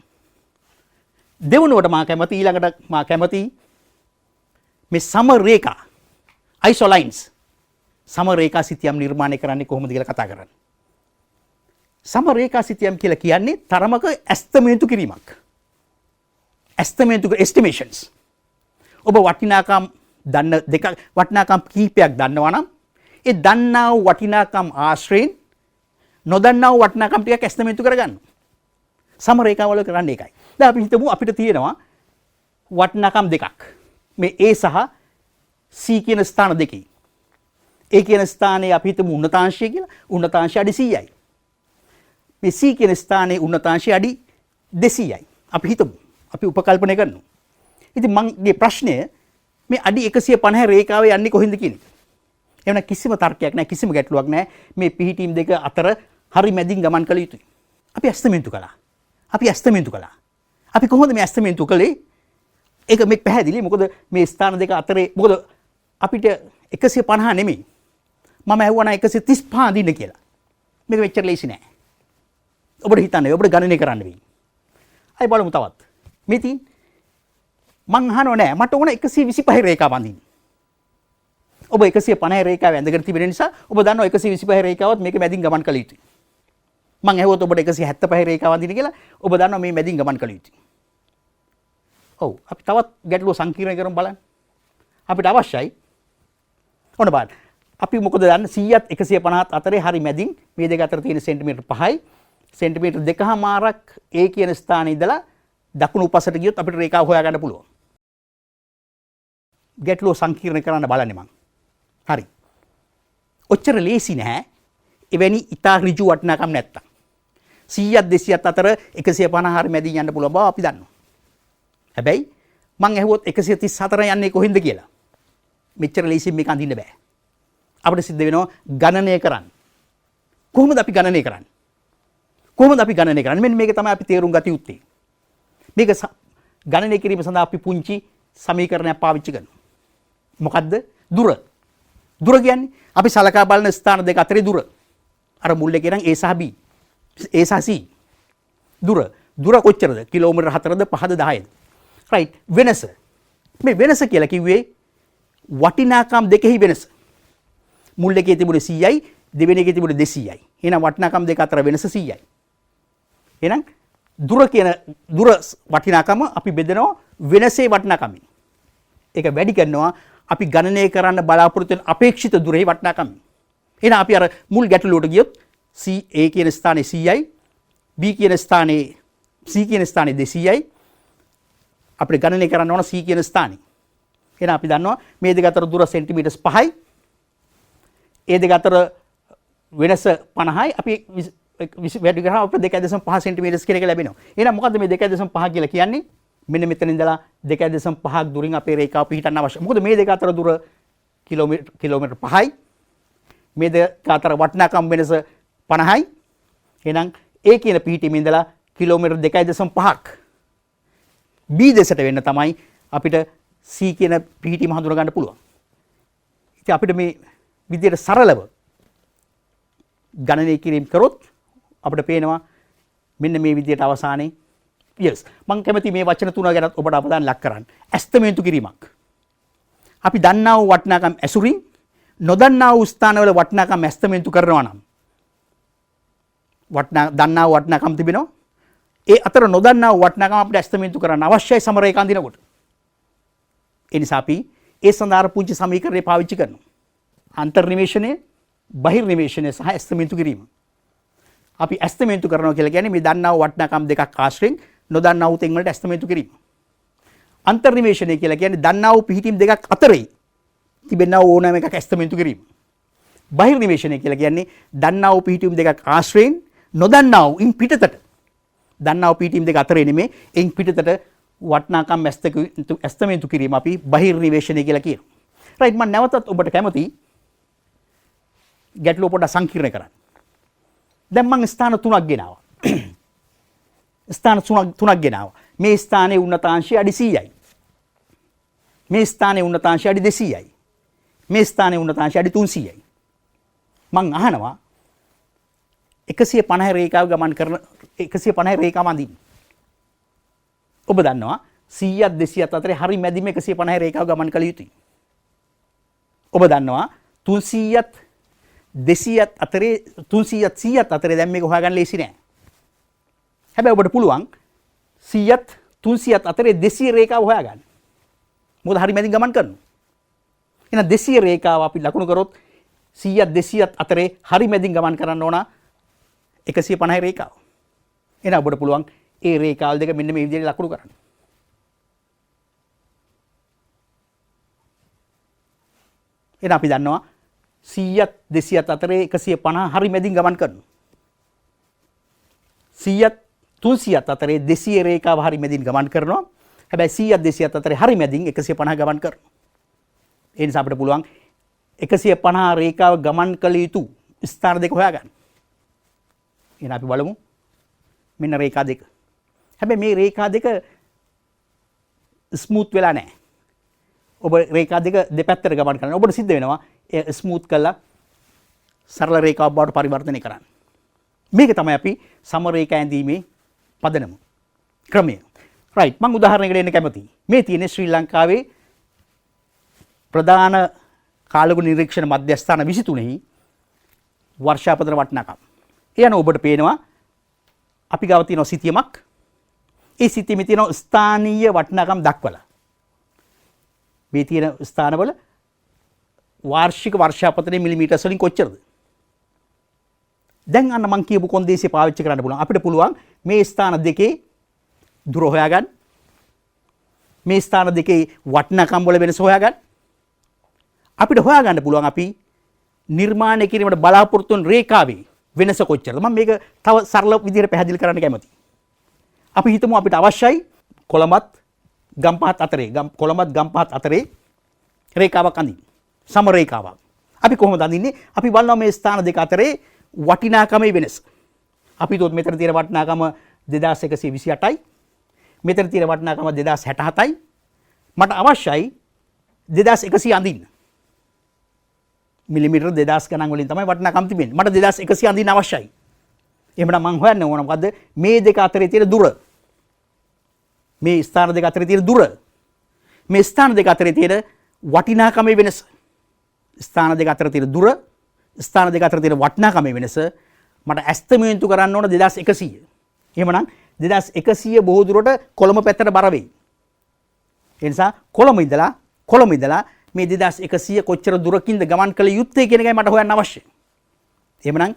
දෙවනුවට මා කැමති ඊළඟට මා කැමති මේ සම රේඛා අයිසොලයින්ස් සම රේඛා සිතියම් නිර්මාණය කරන්නේ කොහොමද කියලා කතා කරන්නේ. සම රේඛා සිතියම් කියලා කියන්නේ තරමක ඇස්තමේන්තු කිරීමක්. එස්ටිමේෂන්ස්. ඔබ වටිනාකම් දන්න දෙක වටිනාකම් කීපයක් දන්නවා නම් ඒ දන්නා වූ වටිනාකම් ආශ්‍රයෙන් නොදන්නා වූ වටිනාකම් ටිකක් ඇස්තමේන්තු කරගන්න. සම රේඛාවල කරන්නේ ඒකයි. දැන් අපි හිතමු අපිට තියෙනවා වටිනාකම් දෙකක්. මේ A සහ C කියන ස්ථාන දෙකේ. A කියන ස්ථානයේ අපි හිතමු උන්නතාංශය කියලා. උන්නතාංශය අඩි 100යි. මේ C කියන ස්ථානයේ උන්නතාංශය අඩි 200යි. අපි හිතමු. අපි උපකල්පනය කරනවා. ඉතින් මගේ ප්‍රශ්නය මේ අඩි 150 රේඛාවේ යන්නේ කොහෙන්ද කියන එක. එහෙම කිසිම තර්කයක් නැහැ, කිසිම ගැටලුවක් නැහැ. මේ පිහිටීම් දෙක අතර හරි මැදින් ගමන් කළ යුතුයි. අපි ඇස්තමේන්තු කළා. අපි කොහොමද මේ ඇස්තමේන්තු කළේ? ඒක මේ පැහැදිලි. මොකද මේ ස්ථාන දෙක අතරේ මොකද අපිට 150 නෙමෙයි. මම ඇහුවා නම් 135 අඳින්න කියලා. මේක මෙච්චර ලේසි නෑ. ඔබට හිතන්න, ඔබට ගණනය කරන්න වෙයි. අය බලමු තවත්. මේ තියෙන මං අහනව නෑ මට ඕන 125 රේඛාව අඳින්න. ඔබ 150 රේඛාව ඇඳගෙන තිබෙන නිසා ඔබ දන්නවා 125 රේඛාවත් මේක මැදින් ගමන් කළ යුතුයි. මං ඇහුවොත් ඔබට 175 රේඛාව අඳින්න කියලා ඔබ දන්නවා මේ මැදින් ගමන් කළ යුතුයි. ඔව් අපි තවත් ගැටලුව සංකීර්ණ කරමු බලන්න. අපිට අවශ්‍යයි ඔන්න බලන්න. අපි මොකද දන්නේ 100ත් 150ත් අතරේ හරි මැදින් මේ දෙක අතර තියෙන සෙන්ටිමීටර් 5යි. සෙන්ටිමීටර් 2.5ක් A කියන ස්ථානයේ ඉඳලා දකුණු උපසට ගියොත් අපිට රේඛාව හොයාගන්න පුළුවන්. ගැටලුව සංකීර්ණ කරන්න බලන්නේ මං. හරි. ඔච්චර ලේසි නෑ. එවැනි ඉතා ඍජු වටිනාකම් නැත්තම්. 100ත් 200ත් අතර 150 හරි මැදින් යන්න පුළුවන් බව අපි දන්නවා. හැබැයි මං ඇහුවොත් 134 යන්නේ කොහෙන්ද කියලා. මෙච්චර ලේසියෙන් මේක අඳින්න බෑ. අපිට සිද්ධ වෙනවා ගණනය කරන්න. කොහොමද අපි ගණනය කරන්නේ? මෙන්න මේක තමයි අපි තේරුම් ගත යුත්තේ. මේක ගණනය කිරීම සඳහා අපි පුංචි සමීකරණයක් පාවිච්චි කරනවා. මොකද්ද? දුර කියන්නේ අපි සලකා බලන ස්ථාන දෙක අතරේ දුර. අර මුල් එකේ නම් A සහ B. A සහ C. දුර කොච්චරද? කිලෝමීටර් 4ද 5ද 10ද? right. වෙනස. මේ වෙනස කියලා කිව්වේ වටිනාකම් දෙකෙහි වෙනස. මුල් එකේ තිබුණේ 100යි, දෙවෙනි එකේ තිබුණේ 200යි. එහෙනම් වටිනාකම් දෙක අතර වෙනස 100යි. එහෙනම් දුර වටිනාකම අපි බෙදනවා වෙනසේ වටිනාකමින්. ඒක වැඩි කරනවා අපි ගණනය කරන්න බලාපොරොත්තු වෙන අපේක්ෂිත දුරේ වටිනාකමින්. එහෙනම් අපි අර මුල් ගැටලුවට ගියොත් A කියන ස්ථානයේ 100යි B කියන ස්ථානයේ C කියන ස්ථානයේ 200යි අපිට ගණනය කරන්න ඕන C කියන ස්ථානේ. එහෙනම් අපි දන්නවා මේ දෙක අතර දුර සෙන්ටිමීටර්ස් 5යි. ඒ දෙක අතර වෙනස 50යි. අපි වැඩි කරාම අපිට 2.5 සෙන්ටිමීටර්ස් කියන එක ලැබෙනවා. එහෙනම් මොකද්ද මේ 2.5 කියලා කියන්නේ? මෙන්න මෙතන ඉඳලා 2.5ක් දුරින් අපේ රේඛාව පිහිටන්න අවශ්‍යයි. මොකද මේ දෙක අතර දුර කිලෝමීටර් 5යි. මේ දෙක අතර වටිනාකම් වෙනස 50යි. එහෙනම් A කියන පිහිටීමේ ඉඳලා කිලෝමීටර් 2.5ක් B දෙසට වෙන්න තමයි අපිට C කියන පිහිටීම හඳුනා ගන්න පුළුවන්. ඉතින් අපිට මේ විදිහට සරලව ගණනය කිරීම කරොත් අපිට පේනවා මෙන්න මේ විදිහට අවසානයේ yes මම කැමති මේ වචන තුන ගැන ඔබට අවධානය ලක් කරන්න. ඇස්තමේන්තු කිරීමක්. අපි දන්නා වූ වටිනාකම් ඇසුරින් නොදන්නා වූ ස්ථානවල වටිනාකම් ඇස්තමේන්තු කරනවා නම් දන්නා වූ වටිනාකම් තිබෙනවා. ඒ අතර නොදන්නා වූ වටිනාකම් අපිට ඇස්තමේන්තු කරන්න අවශ්‍යයි සමරේඛ අඳිනකොට. ඒ නිසා අපි ඒ සඳහා පුංචි සමීකරණය පාවිච්චි කරනවා. අන්තර්නිවේෂණය, බහිර්නිවේෂණය සහ ඇස්තමේන්තු කිරීම. අපි ඇස්තමේන්තු කරනවා කියලා කියන්නේ මේ දන්නා වූ වටිනාකම් දෙකක් ආශ්‍රයෙන් නොදන්නා වූ තැන් වලට ඇස්තමේන්තු කිරීම. අන්තර්නිවේෂණය කියලා කියන්නේ දන්නා වූ පිහිටීම් දෙකක් අතරේ තිබෙනා වූ ඕනෑම එකක් ඇස්තමේන්තු කිරීම. බහිර්නිවේෂණය කියලා කියන්නේ දන්නා වූ පිහිටීම් දෙකක් ආශ්‍රයෙන් නොදන්නා වූ ඉන් පිටතට දන්නා වූ පිහිටීම් දෙක අතරේ නෙමෙයි ඉන් පිටතට වටිනාකම් ඇස්තමේන්තු කිරීම අපි බහිර්නිවේෂණය කියලා කියනවා. රයිට් මම නැවතත් ඔබට කැමතියි ගැටලුව පොඩ්ඩක් සංකීර්ණ කරන්න. දැන් මම ස්ථාන තුනක් ගෙනාවා. ස්ථාන තුනක් ගෙනාවා. මේ ස්ථානයේ උන්නතාංශය අඩි 100යි. මේ ස්ථානයේ උන්නතාංශය අඩි 200යි. මේ ස්ථානයේ උන්නතාංශය අඩි 300යි. මම අහනවා 150 රේඛාව ගමන් කරන 150 රේඛාව අඳින්න. ඔබ දන්නවා 100ත් 200ත් අතරේ හරි මැදින්ම 150 රේඛාව ගමන් කළ යුතුයි. ඔබ දන්නවා 300ත් 200ත් අතරේ 300ත් 100ත් අතරේ දැන් මේක හොයාගන්න ලේසි නෑ. හැබැයි ඔබට පුළුවන් 100ත් 300ත් අතරේ 200 රේඛාව හොයාගන්න. මොකද හරි මැදින් ගමන් කරනවා. එහෙනම් 200 රේඛාව අපි ලකුණු කරොත් 100ත් 200ත් අතරේ හරි මැදින් ගමන් කරන්න ඕන 150 රේඛාව. එහෙනම් ඔබට පුළුවන් ඒ රේඛාවල් දෙක මෙන්න මේ විදිහට ලකුණු කරන්න. එහෙනම් අපි දන්නවා 100ත් 200ත් අතරේ 150 හරි මැදින් ගමන් කරනවා. 100ත් 300ත් අතරේ 200 රේඛාව හරි මැදින් ගමන් කරනවා. හැබැයි 100ත් 200ත් අතරේ හරි මැදින් 150 ගමන් කරනවා. ඒ නිසා අපිට පුළුවන් 150 රේඛාව ගමන් කළ යුතු ස්ථාන දෙක හොයාගන්න. එහෙනම් අපි බලමු මෙන්න රේඛා දෙක. හැබැයි මේ රේඛා දෙක ස්මූත් වෙලා නැහැ. ඔබ රේඛා දෙක දෙපැත්තට ගමන් කරනවා. ඔබට සිද්ධ වෙනවා ඒ ස්මූත් කරලා සරල රේඛාවක් බවට පරිවර්තනය කරන්න. මේක තමයි අපි සමරේඛා ඇඳීමේ පදනම ක්‍රමය. රයිට් මම උදාහරණයකට එන්න කැමතියි. මේ තියෙන්නේ ශ්‍රී ලංකාවේ ප්‍රධාන කාලගුණ නිරීක්ෂණ මධ්‍යස්ථාන 23ෙහි වර්ෂාපතන වටිනාකම්. ඒ අනුව ඔබට පේනවා අපි ගාව තියෙන සිතියමක්. ඒ සිතියමේ තියෙන ස්ථානීය වටිනාකම් දක්වලා. මේ තියෙන ස්ථානවල වාර්ෂික වර්ෂාපතනයේ මිලිමීටර්ස් වලින් කොච්චරද? දැන් අන්න මම කියපු කොන්දේසිය පාවිච්චි කරන්න පුළුවන්. අපිට පුළුවන් මේ ස්ථාන දෙකේ දුර හොයාගන්න. මේ ස්ථාන දෙකේ වටිනාකම් වල වෙනස හොයාගන්න. අපිට හොයාගන්න පුළුවන් අපි නිර්මාණය කිරීමට බලාපොරොත්තු වන රේඛාවේ වෙනස කොච්චරද? මම මේක තව සරල විදිහට පැහැදිලි කරන්න කැමතියි. අපි හිතමු අපිට අවශ්‍යයි කොළඹත් ගම්පහත් අතරේ කොළඹත් ගම්පහත් අතරේ රේඛාවක් අඳින්න. සම රේඛාවක්. අපි කොහොමද අඳින්නේ? අපි බලනවා මේ ස්ථාන දෙක අතරේ වටිනාකමේ වෙනස. අපි හිතුවොත් මෙතන තියෙන වටිනාකම 2128යි. මෙතන තියෙන වටිනාකම 2067යි. මට අවශ්‍යයි 2100 අඳින්න. මිලිමීටර 2000 ගණන් වලින් තමයි වටිනාකම් තිබෙන්නේ. මට 2100 අඳින්න අවශ්‍යයි. එහෙමනම් මම හොයන්න ඕන මොකද්ද? මේ දෙක අතරේ තියෙන දුර. මේ ස්ථාන දෙක අතරේ තියෙන දුර. මේ ස්ථාන දෙක අතරේ තියෙන වටිනාකමේ වෙනස. ස්ථාන දෙක අතර තියෙන දුර, ස්ථාන දෙක අතර තියෙන වටිනාකමේ වෙනස මට ඇස්තමේන්තු කරන්න ඕන 2100. එහෙමනම් 2100 බොහෝ දුරට කොළඹ පැත්තට බර වෙයි. ඒ නිසා කොළඹ ඉඳලා මේ 2100 කොච්චර දුරකින්ද ගමන් කළ යුත්තේ කියන එකයි මට හොයන්න අවශ්‍යයි. එහෙමනම්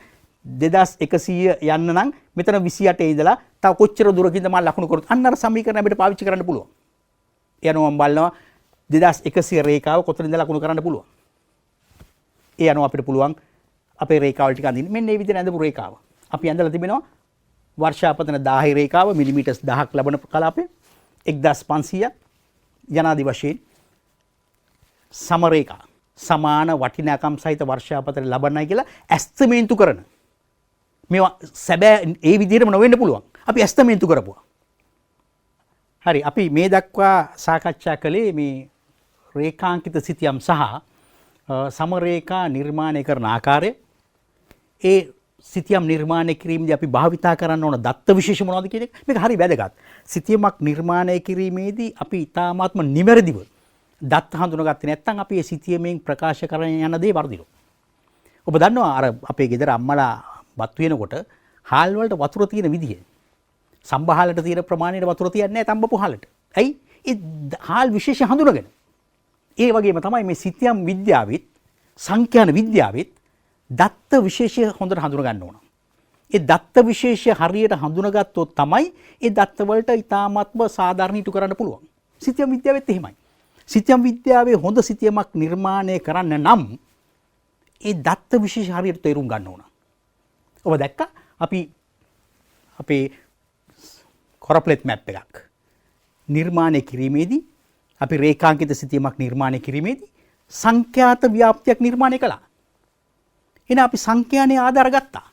2100 යන්න නම් මෙතන 28 ඉඳලා තව කොච්චර දුරකින්ද මම ලකුණු කරොත් අන්න අර සමීකරණ අපිට පාවිච්චි කරන්න පුළුවන්. ඒ අනුව මම බලනවා 2100 රේඛාව කොතනින්ද ලකුණු කරන්න පුළුවන්. ඒ අනුව අපිට පුළුවන් අපේ රේඛාවල් ටික අඳින්න. මෙන්න මේ විදිහට ඇඳපු රේඛාව. අපි ඇඳලා තිබෙනවා වර්ෂාපතන 10 රේඛාව මිලිමීටර් 1000ක් ලබන කලාපේ 1500 යනාදි වශයෙන් සම රේඛා සමාන වටිනාකම් සහිත වර්ෂාපතන ලබන්නයි කියලා ඇස්තමේන්තු කරන. මේවා සැබෑ ඒ විදිහටම නොවෙන්න පුළුවන්. අපි ඇස්තමේන්තු කරපුවා. හරි අපි මේ දක්වා සාකච්ඡා කළේ මේ රේඛාංකිත සිතියම් සහ සමරේඛා නිර්මාණය කරන ආකාරය. ඒ සිතියම් නිර්මාණය කිරීමේදී අපි භාවිතා කරන්න ඕන දත්ත විශේෂ මොනවද කියන එක මේක හරි වැදගත්. සිතියමක් නිර්මාණය කිරීමේදී අපි ඊ타මාත්ම නිවැරදිව දත්ත හඳුනාගත්තේ නැත්නම් අපි ඒ සිතියමෙන් ප්‍රකාශ කරන යන දේ වර්ධිනවා. ඔබ දන්නවා අර අපේ ගෙදර අම්මලා වත් වෙනකොට හාල් වලට වතුර තියෙන විදිය. සම්බහලට තියෙන ප්‍රමාණයට වතුර තියන්නේ නැහැ තඹපු හාලට. ඇයි? ඒ හාල් විශේෂ හඳුනගෙන. ඒ වගේම තමයි මේ සිතියම් විද්‍යාවෙත් සංඛ්‍යාන විද්‍යාවෙත් දත්ත විශේෂය හොඳට හඳුන ගන්න ඕන. ඒ දත්ත විශේෂය හරියට හඳුනගත්තොත් තමයි ඒ දත්ත වලට ඊ타ත්ම සාධාරණීතු කරන්න පුළුවන්. සිතියම් විද්‍යාවෙත් එහෙමයි. සිතියම් විද්‍යාවේ හොඳ සිතියමක් නිර්මාණය කරන්න නම් ඒ දත්ත විශේෂ හරියට තේරුම් ගන්න ඕන. ඔබ දැක්කා අපි අපේ කොරප්ලෙට් මැප් එකක් නිර්මාණය කිරීමේදී අපි රේඛාංකිත සිතියමක් නිර්මාණය කිරීමේදී සංඛ්‍යාත ව්‍යාප්තියක් නිර්මාණය කළා. එහෙනම් අපි සංඛ්‍යානේ ආධාර ගත්තා.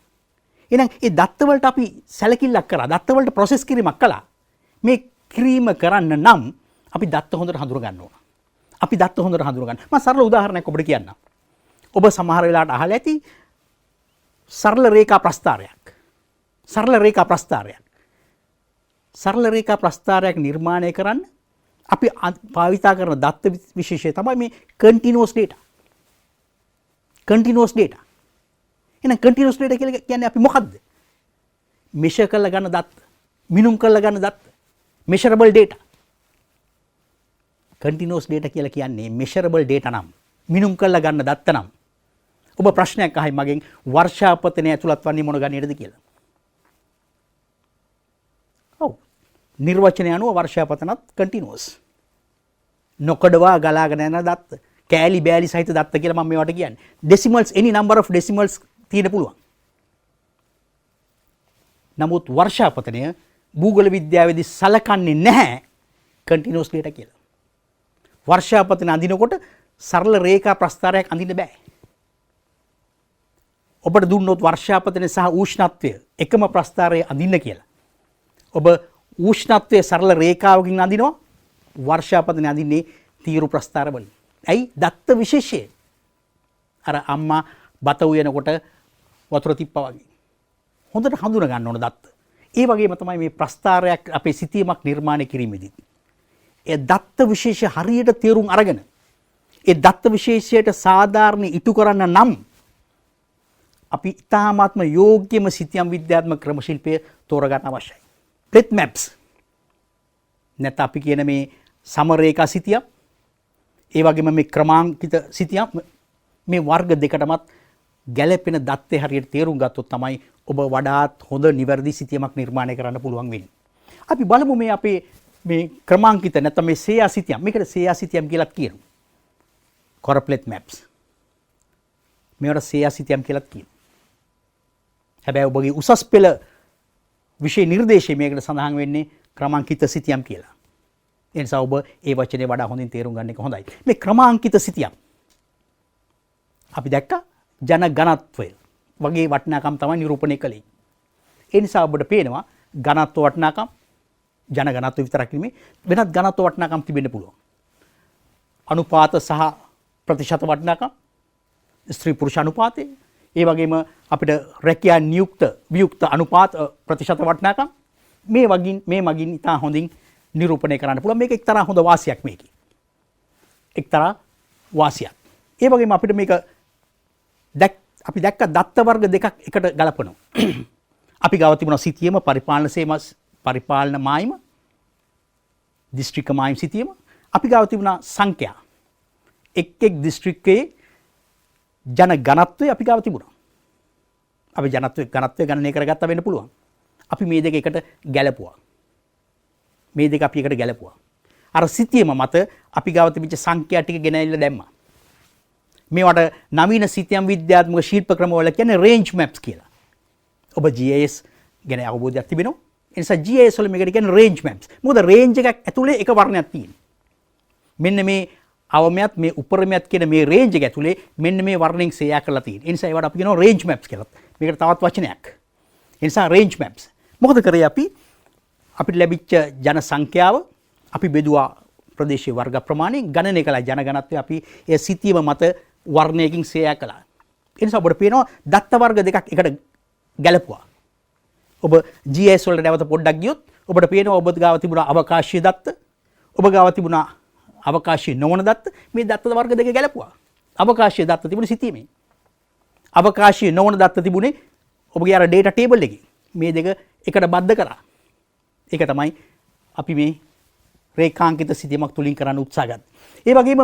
එහෙනම් ඒ දත්ත වලට අපි සැලකිල්ලක් කරා. දත්ත වලට ප්‍රොසෙස් කිරීමක් කළා. මේ ක්‍රීම කරන්න නම් අපි දත්ත හොඳට හඳුන ගන්න ඕන. අපි දත්ත හොඳට හඳුන ගන්න. මම සරල උදාහරණයක් ඔබට කියන්නම්. ඔබ සමහර වෙලාවට අහලා ඇති සරල රේඛා ප්‍රස්ථාරයක්. සරල රේඛා ප්‍රස්ථාරයක්. සරල රේඛා ප්‍රස්ථාරයක් නිර්මාණය කරන්න අපි භාවිතා කරන දත්ත විශේෂය තමයි මේ continuous data. continuous data. එහෙනම් continuous data කියලා කියන්නේ අපි මොකද්ද? measure කරලා ගන්න දත්ත, මිනුම් කරලා ගන්න දත්ත, measurable data. continuous data කියලා කියන්නේ measurable data නම්, මිනුම් කරලා ගන්න දත්ත නම්. ඔබ ප්‍රශ්නයක් අහයි මගෙන් වර්ෂාපතනය ඇතුළත් වන්නේ මොන ගණයටද කියලා. ඔව්. නිර්වචනය අනුව වර්ෂාපතනත් continuous. නොකඩවා ගලාගෙන යන දත්ත, කෑලි බෑලි සහිත දත්ත කියලා මම මේවට කියන්නේ. decimals any number of decimals තියෙන්න පුළුවන්. නමුත් වර්ෂාපතනය භූගෝල විද්‍යාවේදී සලකන්නේ නැහැ continuous data කියලා. වර්ෂාපතන අඳිනකොට සරල රේඛා ප්‍රස්ථාරයක් අඳින්න බෑ. ඔබට දුන්නොත් වර්ෂාපතනය සහ උෂ්ණත්වය එකම ප්‍රස්ථාරයේ අඳින්න කියලා. ඔබ උෂ්ණත්වයේ සරල රේඛාවකින් අඳිනවා, වර්ෂාපතනය අඳින්නේ තීරු ප්‍රස්ථාරවලින්. ඇයි? දත්ත විශේෂය. අර අම්මා බත උයනකොට වතුර තිප්පා වගේ. හොඳට හඳුන ගන්න ඕන දත්ත. ඒ වගේම තමයි මේ ප්‍රස්ථාරයක් අපේ සිතියමක් නිර්මාණය කිරීමේදී. ඒ දත්ත විශේෂ හරියට තේරුම් අරගෙන ඒ දත්ත විශේෂයට සාධාරණ ඉටු කරන්න නම් අපි ඉතාමත්ම යෝග්‍යම සිතියම් විද්‍යාත්මක ක්‍රම ශිල්පය තෝරගන්න අවශ්‍යයි. pleth maps නැත්නම් අපි කියන මේ සමරේඛා සිතියම්, ඒ වගේම මේ ක්‍රමාංකිත සිතියම්, මේ වර්ග දෙකටමත් ගැළපෙන දත්තේ හරියට තේරුම් ගත්තොත් තමයි ඔබ වඩාත් හොඳ නිවැරදි සිතියමක් නිර්මාණය කරන්න පුළුවන් වෙන්නේ. අපි බලමු මේ අපේ මේ ක්‍රමාංකිත නැත්නම් මේ සේයා සිතියම්, මේකට සේයා සිතියම් කියලාත් කියනවා. කොරප්ලෙට් මැප්ස්. මේවට සේයා සිතියම් කියලාත් කියනවා. හැබැයි ඔබගේ උසස් පෙළ විෂය නිර්දේශයේ මේකට සඳහන් වෙන්නේ ක්‍රමාංකිත සිතියම් කියලා. ඒ නිසා ඔබ ඒ වචනේ වඩා හොඳින් තේරුම් ගන්න එක හොඳයි. මේ ක්‍රමාංකිත සිතියම් අපි දැක්කා ජන ඝනත්වය වගේ වටිනාකම් තමයි නිරූපණය කළේ. ඒ නිසා ඔබට පේනවා ඝනත්ව වටිනාකම්, ජන ඝනත්ව විතරක් නෙමෙයි වෙනත් ඝනත්ව වටිනාකම් තිබෙන්න පුළුවන්. අනුපාත සහ ප්‍රතිශත වටිනාකම්, ස්ත්‍රී පුරුෂ අනුපාතය, ඒ වගේම අපිට රැකියා නියුක්ත වියුක්ත අනුපාත ප්‍රතිශත වටිනාකම් මේ මගින් ඉතා හොඳින් නිරූපණය කරන්න පුළුවන්. මේක එක්තරා හොඳ වාසියක් මේකේ. එක්තරා වාසියක්. ඒ වගේම අපිට මේක අපි දැක්ක දත්ත වර්ග දෙකක් එකට ගලපනවා. අපි ගාව තිබුණා සිතියම පරිපාලන මායිම, දිස්ත්‍රික්ක මායිම් සිතියම. අපි ගාව තිබුණා සංඛ්‍යා. එක් දිස්ත්‍රික්කයේ ජන ඝනත්වය අපි ගාව තිබුණා. අපි ඝනත්වය ගණනය කරගත්ත වෙන්න පුළුවන්. අපි මේ දෙක එකට ගැලපුවා. මේ දෙක අපි එකට ගැලපුවා. අර සිතියම මත අපි ගාව තිබිච්ච සංඛ්‍යා ටික ගෙනල්ලා දැම්මා. මේවට නවීන සිතියම් විද්‍යාත්මක ශිල්ප ක්‍රමවල කියන්නේ රේන්ජ් මැප්ස් කියලා. ඔබ GIS ගැන අවබෝධයක් තිබෙනවා. ඒ නිසා GIS වල මේකට කියන්නේ රේන්ජ් මැප්ස්. මොකද රේන්ජ් එකක් ඇතුලේ එක වර්ණයක් තියෙනවා. මෙන්න මේ අවමයත් මේ උපරිමයත් කියන මේ රේන්ජ් එක ඇතුලේ මෙන්න මේ වර්ණෙන් සේයා කරලා තියෙනවා. ඒ නිසා ඒවට අපි කියනවා රේන්ජ් මැප්ස් කියලා. මේකට තවත් වචනයක්. ඒ නිසා රේන්ජ් මැප්ස්. මොකද කරේ අපිට ලැබිච්ච ජන සංඛ්‍යාව අපි බෙදුවා ප්‍රදේශීය වර්ග ප්‍රමාණයෙන් ගණනය කළා ජනගණත්වය අපි ඒ සිතියම මත වර්ණයකින් සේයා කළා. ඒ නිසා ඔබට පේනවා දත්ත වර්ග දෙකක් එකට ගැලපුවා. ඔබ GIS වලට නැවත පොඩ්ඩක් ගියොත් ඔබට පේනවා ඔබ ගාව තිබුණා අවකාශීය දත්ත, ඔබ ගාව තිබුණා අවකාශීය නොවන දත්ත. මේ දත්ත වර්ග දෙක ගැලපුවා. අවකාශීය දත්ත තිබුණේ සිතියමේ. අවකාශීය නොවන දත්ත තිබුණේ ඔබගේ අර data table එකේ. මේ දෙක එකට බද්ධ කරා. ඒක තමයි අපි මේ රේඛාංකිත සිතියමක් තුලින් කරන්න උත්සාහ ගන්න. ඒ වගේම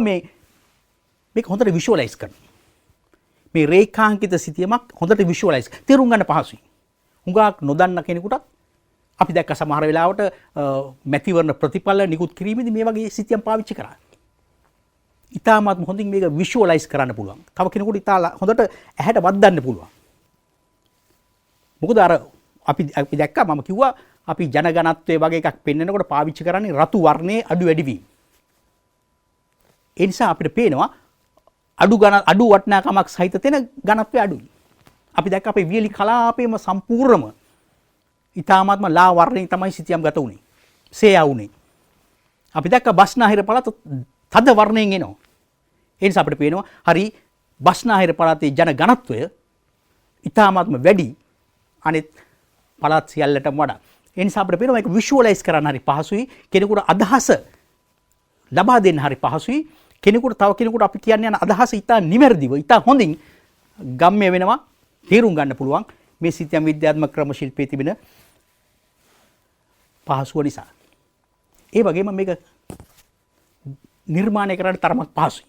මේක හොඳට විෂුවලයිස් කරන්න. මේ රේඛාංකිත සිතියමක් හොඳට විෂුවලයිස් තේරුම් ගන්න පහසුයි. හුඟක් නොදන්න කෙනෙකුටත් අපි දැක්ක සමහර වෙලාවට මැතිවරණ ප්‍රතිඵල නිකුත් කිරීමේදී මේ වගේ සිතියම් පාවිච්චි කරා. ඉතාමත් හොඳින් මේක විෂුවලයිස් කරන්න පුළුවන්. තව කෙනෙකුට ඉතාල හොඳට ඇහැට වද්දන්න පුළුවන්. මොකද අර අපි දැක්කා මම කිව්වා අපි ජනගණත්වයේ වගේ එකක් පෙන්වනකොට පාවිච්චි කරන්නේ රතු වර්ණයේ අඩු වැඩි වීම. ඒ නිසා අපිට පේනවා අඩු වටිනාකමක් සහිත තැන ඝනත්වය අඩුයි. අපි දැක්ක අපේ වියලි කලාපයේම සම්පූර්ණම ඊටාත්ම ලා වර්ණයෙන් තමයි සිතියම් ගත උනේ. සේයා උනේ. අපි දැක්ක බස්නාහිර පළාත තද වර්ණයෙන් එනවා. ඒ නිසා අපිට පේනවා හරි බස්නාහිර පළාතේ ජන ඝනත්වය ඊටාත්ම වැඩි අනිත් පළාත් සියල්ලටම වඩා. ඒ නිසා අපිට පේනවා මේක විෂුවලයිස් කරන්න හරි පහසුයි. කෙනෙකුට අදහස ලබා දෙන්න හරි පහසුයි. කෙනෙකුට තව කෙනෙකුට අපි කියන්න යන අදහස ඉතා නිවැරදිව ඉතා හොඳින් ගම්ම්‍ය වෙනවා තේරුම් ගන්න පුළුවන් මේ සිතියම් විද්‍යාත්මක ක්‍රම ශිල්පයේ තිබෙන පහසුව නිසා. ඒ වගේම මේක නිර්මාණය කරන්න තරමක් පහසුයි.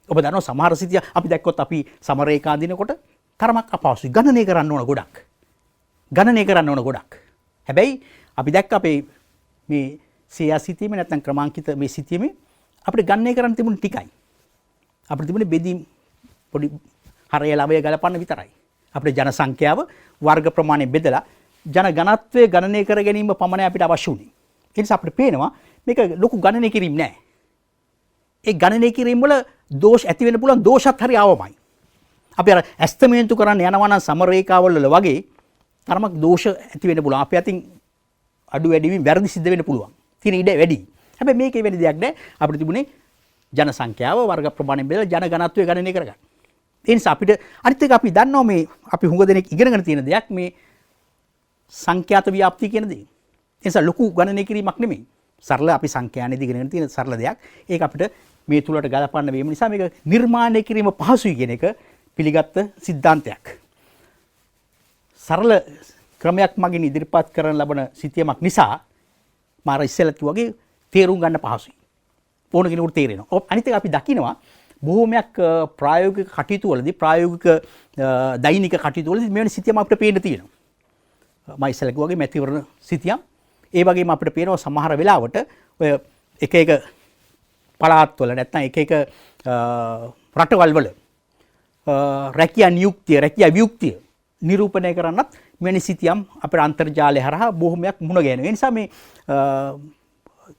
ඔබ දන්නවා සමහර සිතිය අපි දැක්කොත් අපි සමරේඛා දිනකොට තරමක් අපහසුයි. ගණනය කරන්න ඕන ගොඩක්. හැබැයි අපි දැක්ක අපේ මේ සේයා සිතියමේ නැත්නම් ක්‍රමාංකිත මේ සිතියමේ අපිට ගණනය කරන්න තිබුණ ටිකයි. අපිට තිබුණේ බෙදීම් පොඩි හරය ළවය ගලපන්න විතරයි. අපිට ජන සංඛ්‍යාව වර්ග ප්‍රමාණය බෙදලා ජන ඝනත්වය ගණනය කර ගැනීම පමණයි අපිට අවශ්‍ය වුණේ. ඒ නිසා අපිට පේනවා මේක ලොකු ගණනය කිරීම නෑ. ඒ ගණනය කිරීම වල දෝෂ ඇති වෙන්න පුළුවන් දෝෂත් හරි ආවමයි. අපි අර ඇස්තමේන්තු කරන්න යනවා නම් සමරේඛාවල වගේ තරමක් දෝෂ ඇති වෙන්න පුළුවන්. අපි අතින් අඩු වැඩි වීම වැරදි සිද්ධ වෙන්න පුළුවන්. තියෙන ඉඩ වැඩි. හැබැයි මේකේ වෙන දෙයක් නෑ. අපිට තිබුණේ ජන සංඛ්‍යාව වර්ග ප්‍රමාණය බෙදලා ජන ඝනත්වය ගණනය කරගන්න. ඒ නිසා අපිට අනිත් එක අපි දන්නවා මේ අපි හුඟ දෙනෙක් ඉගෙනගෙන තියෙන දෙයක් මේ සංඛ්‍යාත ව්‍යාප්තිය කියන දේ. ඒ නිසා ලොකු ගණනය කිරීමක් නෙමෙයි. සරල අපි සංඛ්‍යානේදී ඉගෙනගෙන තියෙන සරල දෙයක්. ඒක අපිට මේ තුලට ගලපන්න වීම නිසා මේක නිර්මාණය කිරීම පහසුයි කියන එක පිළිගත්ත සිද්ධාන්තයක්. සරල ක්‍රමයක් මගින් ඉදිරිපත් කරන ලබන සිතියමක් නිසා මාර ඉස්සෙල්ලත් වගේ තේරුම් ගන්න පහසුයි. ඕන කෙනෙකුට තේරෙනවා. අනිත් එක අපි දකිනවා බොහෝමයක් ප්‍රායෝගික කටයුතු වලදී ප්‍රායෝගික දෛනික කටයුතු වලදී මෙවැනි සිතියම් අපිට පේන්න තියෙනවා. මම ඉස්සෙල්ලා කිව්වාගේ මැතිවරණ සිතියම් ඒ වගේම අපිට පේනවා සමහර වෙලාවට ඔය එක පළාත්වල නැත්නම් එක රටවල් වල රැකියා වියුක්තිය නිරූපණය කරන්නත් මෙවැනි සිතියම් අපේ අන්තර්ජාලය හරහා බොහොමයක් මුණ ගැහෙනවා. ඒ නිසා මේ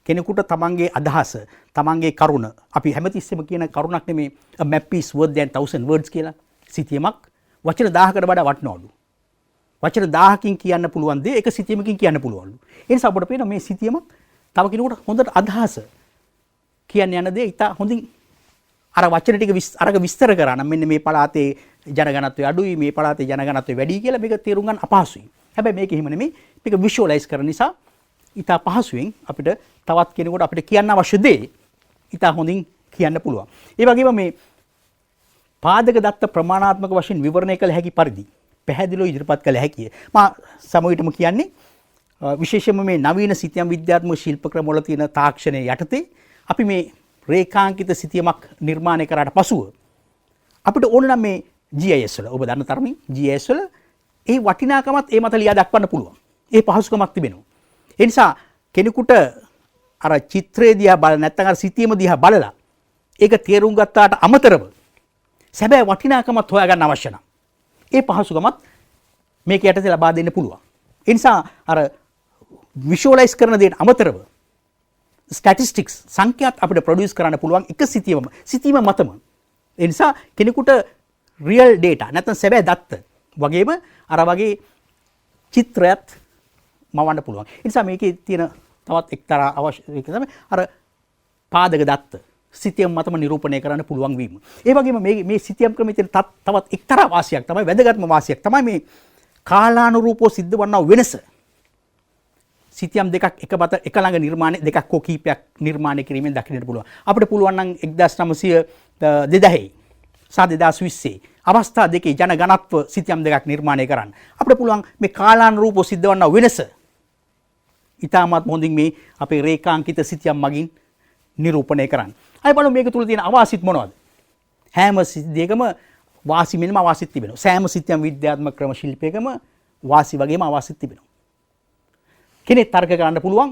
කෙනෙකුට තමන්ගේ අදහස, තමන්ගේ කරුණ අපි හැමතිස්සෙම කියන කරුණක් නෙමේ a map is worth than 1000 words කියලා. සිතියමක් වචන 1000කට වඩා වටිනවලු. වචන 1000කින් කියන්න පුළුවන් දේ එක සිතියමකින් කියන්න පුළුවන්ලු. ඒ නිසා අපිට පේනවා මේ සිතියමක් තව කෙනෙකුට හොඳට අදහස කියන්න යන දේ ඉතා හොඳින් අර වචන ටික අරක විස්තර කරා නම් මෙන්න මේ පළාතේ ජනගණත්වය අඩුයි, මේ පළාතේ ජනගණත්වය වැඩි කියලා මේක තේරුම් ගන්න අපහසුයි. හැබැයි මේක එහෙම නෙමෙයි. මේක විෂුවලයිස් කරන නිසා ඉතා පහසුවෙන් අපිට තවත් කෙනෙකුට අපිට කියන්න අවශ්‍ය දේ ඉතා හොඳින් කියන්න පුළුවන්. ඒ වගේම මේ පාදක දත්ත ප්‍රමාණාත්මක වශයෙන් විවරණය කළ හැකි පරිදි පැහැදිලිව ඉදිරිපත් කළ හැකියි. මා සමවිතම කියන්නේ විශේෂයෙන්ම මේ නවීන සිතියම් විද්‍යාත්මක ශිල්ප ක්‍රම වල තියෙන තාක්ෂණය යටතේ අපි මේ රේඛාංකිත සිතියමක් නිර්මාණය කරාට පසුව අපිට ඕන නම් මේ GIS වල ඔබ දන්න තරමින් GIS වල ඒ වටිනාකමත් ඒ මත ලියා දක්වන්න පුළුවන්. ඒ පහසුකමක් තිබෙනවා. ඒ නිසා කෙනෙකුට අර චිත්‍රය දිහා බල නැත්නම් අර සිතියම දිහා බලලා ඒක තේරුම් ගත්තාට අමතරව සැබෑ වටිනාකමත් හොයාගන්න අවශ්‍ය නම් ඒ පහසුකමත් මේක යටතේ ලබා දෙන්න පුළුවන්. ඒ නිසා අර විෂුවලයිස් කරන දේට අමතරව ස්ටැටිස්ටික්ස් සංඛ්‍යාත් අපිට ප්‍රොඩියුස් කරන්න පුළුවන් එක සිතීම මතම. ඒ නිසා කෙනෙකුට රියල් ඩේටා නැත්නම් සැබෑ දත්ත වගේම අර වගේ චිත්‍රයත් මවන්න පුළුවන්. ඒ නිසා මේකේ තියෙන තවත් එක්තරා අවශ්‍ය ඒක තමයි අර පාදක දත්ත සිතියම් මතම නිරූපණය කරන්න පුළුවන් වීම. ඒ වගේම මේ සිතියම් ක්‍රමයේ තියෙන තවත් එක්තරා වාසියක් තමයි වැදගත්ම වාසියක් තමයි මේ කාලානුරූපව සිද්ධ වන්නා වෙනස. සිතියම් දෙකක් එක ළඟ නිර්මාණය දෙකක් හෝ කීපයක් නිර්මාණය කිරීමෙන් දකින්නට පුළුවන්. අපිට පුළුවන් නම් 1900 සහ 2020 අවස්ථා දෙකේ ජනගණත්ව සිතියම් දෙකක් නිර්මාණය කරන්න. අපිට පුළුවන් මේ කාලානුරූපව සිද්ධ වන්නා වෙනස ඉතාමත් හොඳින් මේ අපේ රේඛාංකිත සිතියම් මගින් නිරූපණය කරන්න. අය බලමු මේක තුල තියෙන අවාසිත් මොනවද? හැම සිද්ධියකම වාසි මෙන්නම අවාසිත් තිබෙනවා. සෑම සිතියම් විද්‍යාත්මක ක්‍රම ශිල්පයකම වාසි වගේම අවාසිත් තිබෙනවා. කෙනෙක් තර්ක කරන්න පුළුවන්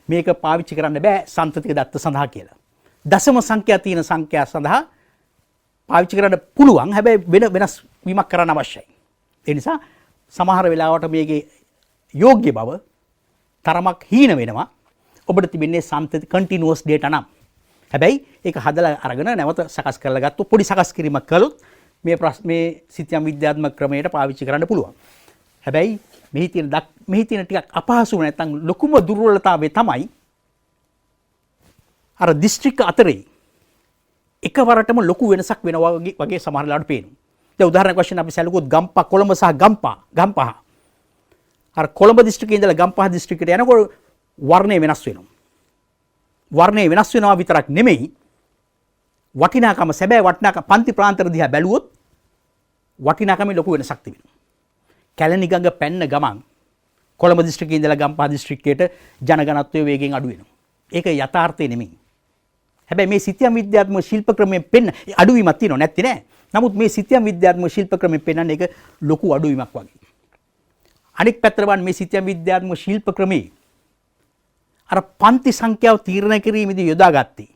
මේක පාවිච්චි කරන්න බෑ සන්තතික දත්ත සඳහා කියලා. දශම සංඛ්‍යා තියෙන සංඛ්‍යා සඳහා පාවිච්චි කරන්න පුළුවන්. හැබැයි වෙනස් වීමක් කරන්න අවශ්‍යයි. ඒ නිසා සමහර වෙලාවට මේකේ යෝග්‍ය බව තරමක් හීන වෙනවා. ඔබට තිබෙන්නේ සම්තති කන්ටිනියස් ඩේටා නම්. හැබැයි ඒක හදලා අරගෙන නැවත සකස් කරලා ගත්තොත් පොඩි සකස් කිරීමක් කළොත් මේ සිතියම් විද්‍යාත්මක ක්‍රමයට පාවිච්චි කරන්න පුළුවන්. හැබැයි මෙහි තියෙන ටිකක් අපහසු නැත්නම් ලොකුම දුර්වලතාවය තමයි අර දිස්ත්‍රික්ක අතරේ එකවරටම ලොකු වෙනසක් වෙනවා වගේ සමහර ලාට පේනවා. දැන් උදාහරණයක් වශයෙන් අපි සැලකුවොත් ගම්පහ කොළඹ සහ ගම්පහ. අර කොළඹ දිස්ත්‍රික්කයේ ඉඳලා ගම්පහ දිස්ත්‍රික්කයට යනකොට වර්ණය වෙනස් වෙනවා. වර්ණය වෙනස් වෙනවා විතරක් නෙමෙයි වටිනාකම සැබෑ වටිනාකම පන්ති ප්‍රාන්තර දිහා බැලුවොත් වටිනාකමේ ලොකු වෙනසක් තිබෙනවා. කැලණිගඟ පැන්න ගමන් කොළඹ දිස්ත්‍රික්කයේ ඉඳලා ගම්පහ දිස්ත්‍රික්කයට ජනගණත්වය වේගෙන් අඩු වෙනවා. ඒක යථාර්ථය නෙමෙයි. හැබැයි මේ සිතියම් විද්‍යාත්මක ශිල්ප ක්‍රමයෙන් පෙන්න අඩුවීමක් තියෙනව නැත්තේ නෑ. නමුත් මේ සිතියම් විද්‍යාත්මක ශිල්ප ක්‍රමයෙන් පෙන්නන්නේ ඒක ලොකු අඩුවීමක් වගේ. අනෙක් පැත්තට බලන්න මේ සිතියම් විද්‍යාත්මක ශිල්ප ක්‍රමේ අර පන්ති සංඛ්‍යාව තීරණය කිරීමේදී යොදාගත්තේ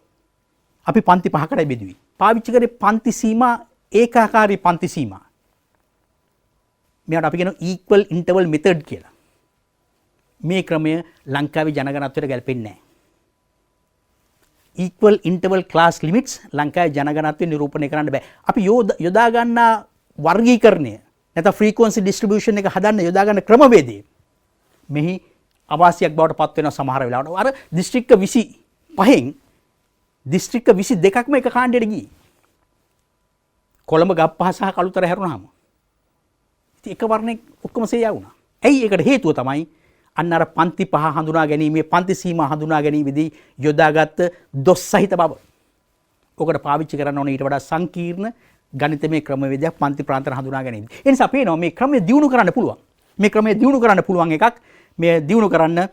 අපි පන්ති පහකට බෙදුවේ. පාවිච්චි කරේ පන්ති සීමා ඒකාකාරී පන්ති සීමා. මේකට අපි කියනවා equal interval method කියලා. මේ ක්‍රමය ලංකාවේ ජනගණත්වයට ගැලපෙන්නේ නැහැ. equal interval class limits ලංකාවේ ජනගණත්වය නිරූපණය කරන්න බෑ. අපි යොදා ගන්නා වර්ගීකරණය නැත්නම් frequency distribution එක හදන්න යොදා ගන්න ක්‍රමවේදය මෙහි අවාසියක් බවට පත් වෙන සමහර වෙලාවට අර දිස්ත්‍රික්ක 25න් දිස්ත්‍රික්ක 22ක්ම එක කාණ්ඩයට ගියේ. කොළඹ ගම්පහ සහ කළුතර හැරුණාම ඉතින් එක වර්ණයක් ඔක්කොම සේයා වුණා. ඇයි ඒකට හේතුව තමයි අන්න අර පන්ති පහ හඳුනා ගැනීමේ පන්ති සීමා හඳුනා ගැනීමේදී යොදාගත් දොස් සහිත බව. ඔකට පාවිච්චි කරන්න ඕනේ ඊට වඩා සංකීර්ණ ගණිතමය ක්‍රමවේදයක් පන්ති ප්‍රාන්තර හඳුනා ගැනීම. ඒ නිසා පේනවා මේ ක්‍රමය දියුණු කරන්න පුළුවන්. මේ ක්‍රමය දියුණු කරන්න පුළුවන් එකක්. මේ දියුණු කරන්න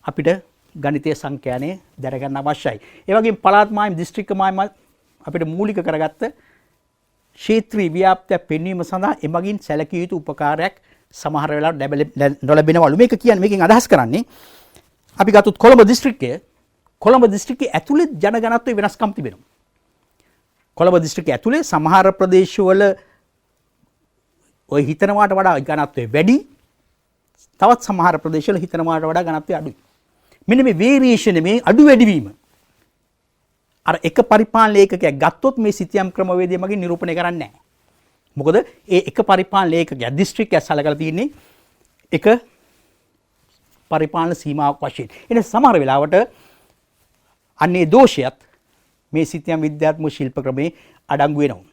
අපිට ගණිතීය සංඛ්‍යානය දැන ගන්න අවශ්‍යයි. ඒ වගේම පළාත් මායිම් දිස්ත්‍රික්ක මායිම් අපිට මූලික කරගත්ත ක්ෂේත්‍රීය ව්‍යාප්තිය පෙන්වීම සඳහා එමගින් සැලකිය යුතු උපකාරයක් සමහර වෙලාවට නොලැබෙනවලු. මේක කියන්නේ මේකෙන් අදහස් කරන්නේ අපි ගත්තොත් කොළඹ දිස්ත්‍රික්කයේ ඇතුළේ ජනගණත්වයේ වෙනස්කම් තිබෙනවා. කොළඹ දිස්ත්‍රික්කයේ ඇතුළේ සමහර ප්‍රදේශවල ඔය හිතනවාට වඩා ඝනත්වය වැඩි. තවත් සමහර ප්‍රදේශවල හිතනවාට වඩා ඝනත්වය අඩුයි. මෙන්න මේ වේරියේෂන් මේ අඩු වැඩි වීම අර එක පරිපාලන ඒකකයක් ගත්තොත් මේ සිතියම් ක්‍රමවේදය මගින් නිරූපණය කරන්නේ නැහැ. මොකද ඒ එක පරිපාලන ඒකකයක් දිස්ත්‍රික්කයක් සලකලා තියෙන්නේ එක පරිපාලන සීමාවක් වශයෙන්. එන සමහර වෙලාවට අන්නේ දෝෂයත් මේ සිතියම් විද්‍යාත්මක ශිල්ප ක්‍රමේ අඩංගු වෙනවා.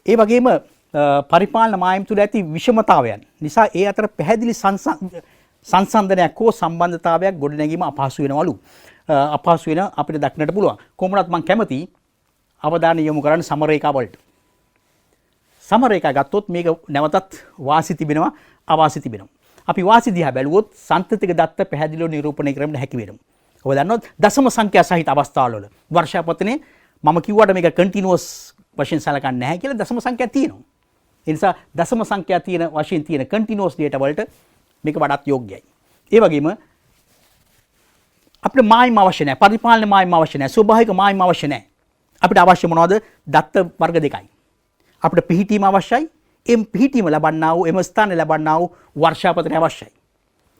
ඒ වගේම පරිපාලන මායිම් තුළ ඇති විෂමතාවයන් නිසා ඒ අතර පැහැදිලි සංසන්දනයක් හෝ සම්බන්ධතාවයක් ගොඩනැගීම අපහසු වෙනවලු. අපහසු වෙන අපිට දක්නට පුළුවන්. කොහොමවත් මම කැමති අවධානය යොමු කරන්න සමරේඛා වලට. සමරේඛා ගත්තොත් මේක නැවතත් වාසි තිබෙනවා අවාසි තිබෙනවා. අපි වාසි දිහා බැලුවොත් සන්තතික දත්ත පැහැදිලිව නිරූපණය කරන්න හැකි වෙනවා. ඔබ දන්නවද දශම සංඛ්‍යා සහිත අවස්ථාවල වර්ෂාපතනේ මම කිව්වට මේක කන්ටිනියස් වශයෙන් සලකන්නේ නැහැ කියලා දශම සංඛ්‍යා තියෙනවා. ඒ නිසා දශම සංඛ්‍යා තියෙන වශයෙන් තියෙන කන්ටිනියස් data වලට මේක වඩාත් යෝග්‍යයි. ඒ වගේම අපිට මායිම අවශ්‍ය නැහැ. පරිපාලන මායිම අවශ්‍ය නැහැ. ස්වභාවික මායිම අවශ්‍ය නැහැ. අපිට අවශ්‍ය මොනවද? දත්ත වර්ග දෙකයි. අපිට පිහිටීම අවශ්‍යයි. එම් පිහිටීම ලබන්නා වූ එම ස්ථානයේ ලබන්නා වූ වර්ෂාපතනය අවශ්‍යයි.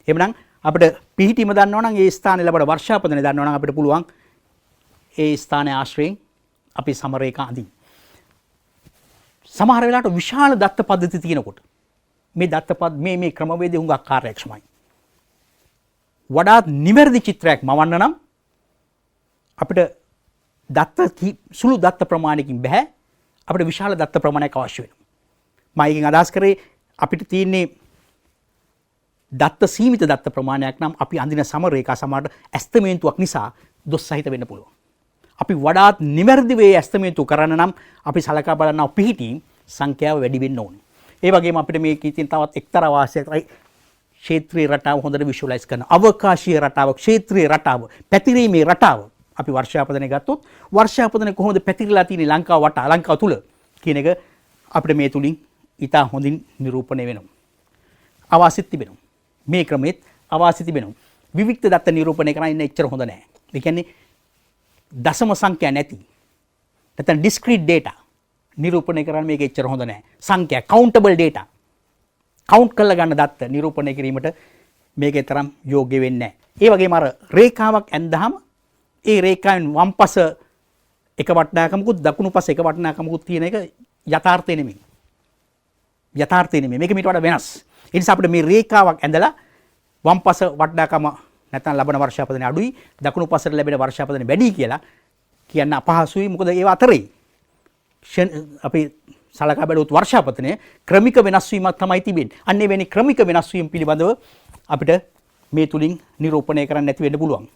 එhmenan අපිට පිහිටීම දන්නවා නම් ඒ ස්ථානයේ ලබන වර්ෂාපතනය දන්නවා නම් අපිට පුළුවන් ඒ ස්ථානයේ ආශ්‍රයෙන් අපි සමරේඛා අඳින්න. සමහර වෙලාවට විශාල දත්ත පද්ධති තියෙනකොට මේ දත්ත මේ ක්‍රමවේදය හුඟක් කාර්යක්ෂමයි. වඩාත් නිවැරදි චිත්‍රයක් මවන්න නම් අපිට සුළු දත්ත ප්‍රමාණයකින් බෑ. අපිට විශාල දත්ත ප්‍රමාණයක් අවශ්‍ය වෙනවා. මම එකෙන් අදහස් කරේ අපිට තියෙන්නේ දත්ත සීමිත දත්ත ප්‍රමාණයක් නම් අපි අඳින සමරේඛා සමහරට ඇස්තමේන්තුවක් නිසා දොස් සහිත වෙන්න පුළුවන්. අපි වඩාත් නිවැරදි වේ ඇස්තමේන්තු කරන්න නම් අපි සලකා බලනවා පිහිටීම් සංඛ්‍යාව වැඩි වෙන්න ඕනේ. ඒ වගේම අපිට මේකේ තියෙන තවත් එක්තරා වාසියක් තමයි ක්ෂේත්‍රීය රටාව හොඳට විෂුවලයිස් කරන අවකාශීය රටාව, ක්ෂේත්‍රීය රටාව, පැතිරීමේ රටාව. අපි වර්ෂාපතනය ගත්තොත් වර්ෂාපතනය කොහොමද පැතිරිලා තියෙන්නේ ලංකාව වටා ලංකාව තුල කියන එක අපිට මේ තුලින් ඉතා හොඳින් නිරූපණය වෙනවා. අවාසිත තිබෙනවා. මේ ක්‍රමෙත් අවාසිත තිබෙනවා. විවික්ත දත්ත නිරූපණය කරන්න එච්චර හොඳ නැහැ. ඒ කියන්නේ දශම සංඛ්‍යා නැති නැත්නම් discrete data නිරූපණය කරන්න මේක එච්චර හොඳ නැහැ. සංඛ්‍යා countable data කවුන්ට් කරලා ගන්න දත්ත නිරූපණය කිරීමට මේකේ තරම් යෝග්‍ය වෙන්නේ නැහැ. ඒ වගේම අර රේඛාවක් ඇඳහම ඒ රේඛාවෙන් වම් පස එක වටනාකමකුත් දකුණු පස එක වටනාකමකුත් තියෙන එක යථාර්ථය නෙමෙයි. යථාර්ථය නෙමෙයි. මේක මීට වඩා වෙනස්. ඒ නිසා අපිට මේ රේඛාවක් ඇඳලා වම් පස වටනාකම නැත්නම් ලබන වර්ෂාපතනය අඩුයි දකුණු පසට ලැබෙන වර්ෂාපතනය වැඩි කියලා කියන්න අපහසුයි. මොකද ඒව අතරේ අපි සලකා බැලුවොත් වර්ෂාපතනය ක්‍රමික වෙනස් වීමක් තමයි තිබෙන්නේ. අන්න එවැනි ක්‍රමික වෙනස් වීම පිළිබඳව අපිට මේ තුලින් නිරූපණය කරන්න නැති වෙන්න පුළුවන්.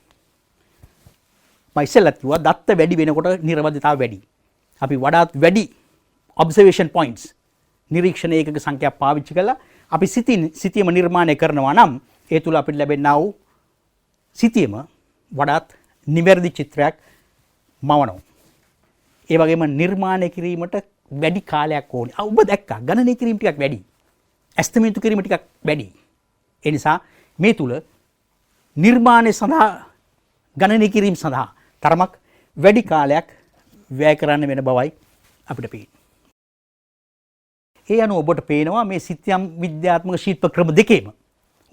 මම ඉස්සෙල්ලත් කිව්වා දත්ත වැඩි වෙනකොට නිර්වදිතාව වැඩි. අපි වඩාත් වැඩි ඔබ්සර්වේෂන් පොයින්ට්ස් නිරීක්ෂණ ඒකක සංඛ්‍යාවක් පාවිච්චි කරලා අපි සිතියම නිර්මාණය කරනවා නම් ඒ තුල අපිට ලැබෙනා වූ සිතියම වඩාත් නිවැරදි චිත්‍රයක් මවනවා. ඒ වගේම නිර්මාණය කිරීමට වැඩි කාලයක් ඕනේ. ඔබ දැක්කා ගණනය කිරීම ටිකක් වැඩි. ඇස්තමේන්තු කිරීම ටිකක් වැඩි. ඒ නිසා මේ තුල නිර්මාණය සඳහා ගණනය කිරීම සඳහා තරමක් වැඩි කාලයක් වැය කරන්න වෙන බවයි අපිට පේන්නේ. ඒ අනුව ඔබට පේනවා මේ සිතියම් විද්‍යාත්මක ශිල්ප ක්‍රම දෙකේම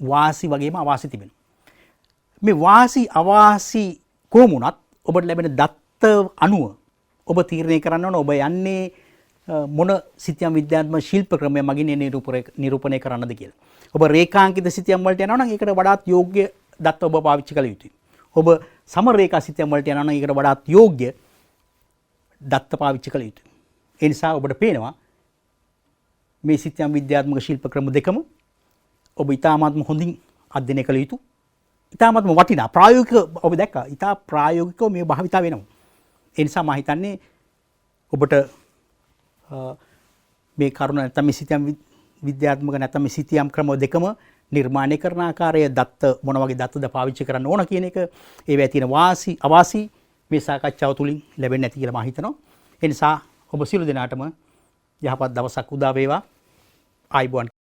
වාසි වගේම අවාසි තිබෙනවා. මේ වාසි අවාසි කොහොම වුණත් ඔබට ලැබෙන දත්ත අනුව ඔබ තීරණය කරන්න ඕන ඔබ යන්නේ මොන සිතියම් විද්‍යාත්මක ශිල්ප ක්‍රමය මගින් නිරූපණය කරන්නද කියලා. ඔබ රේඛාංකිත සිතියම් වලට යනවා නම් ඒකට වඩාත් යෝග්‍ය දත්ත ඔබ පාවිච්චි කළ යුතුයි. ඔබ සමරේඛා සිතියම් වලට යනවා නම් ඒකට වඩාත් යෝග්‍ය දත්ත පාවිච්චි කළ යුතුයි. ඒ නිසා ඔබට පේනවා මේ සිතියම් විද්‍යාත්මක ශිල්ප ක්‍රම දෙකම ඔබ ඉතාමත්ම හොඳින් අධ්‍යයනය කළ යුතු. ඉතාමත්ම වටිනා ප්‍රායෝගික ඔබ දැක්කා ඉතා ප්‍රායෝගිකව මේ භාවිතා වෙනවා. ඒ නිසා මම හිතන්නේ ඔබට මේ කරුණ නැත්නම් මේ සිතියම් විද්‍යාත්මක නැත්නම් මේ සිතියම් ක්‍රම දෙකම නිර්මාණය කරන ආකාරය දත්ත මොන වගේ දත්තද පාවිච්චි කරන්න ඕන කියන එක ඒවැය තියෙන වාසි අවාසි මේ සාකච්ඡාව තුලින් ලැබෙන්නේ නැති කියලා මම හිතනවා. ඒ නිසා ඔබ සියලු දෙනාටම යහපත් දවසක් උදා වේවා. ආයුබෝවන්.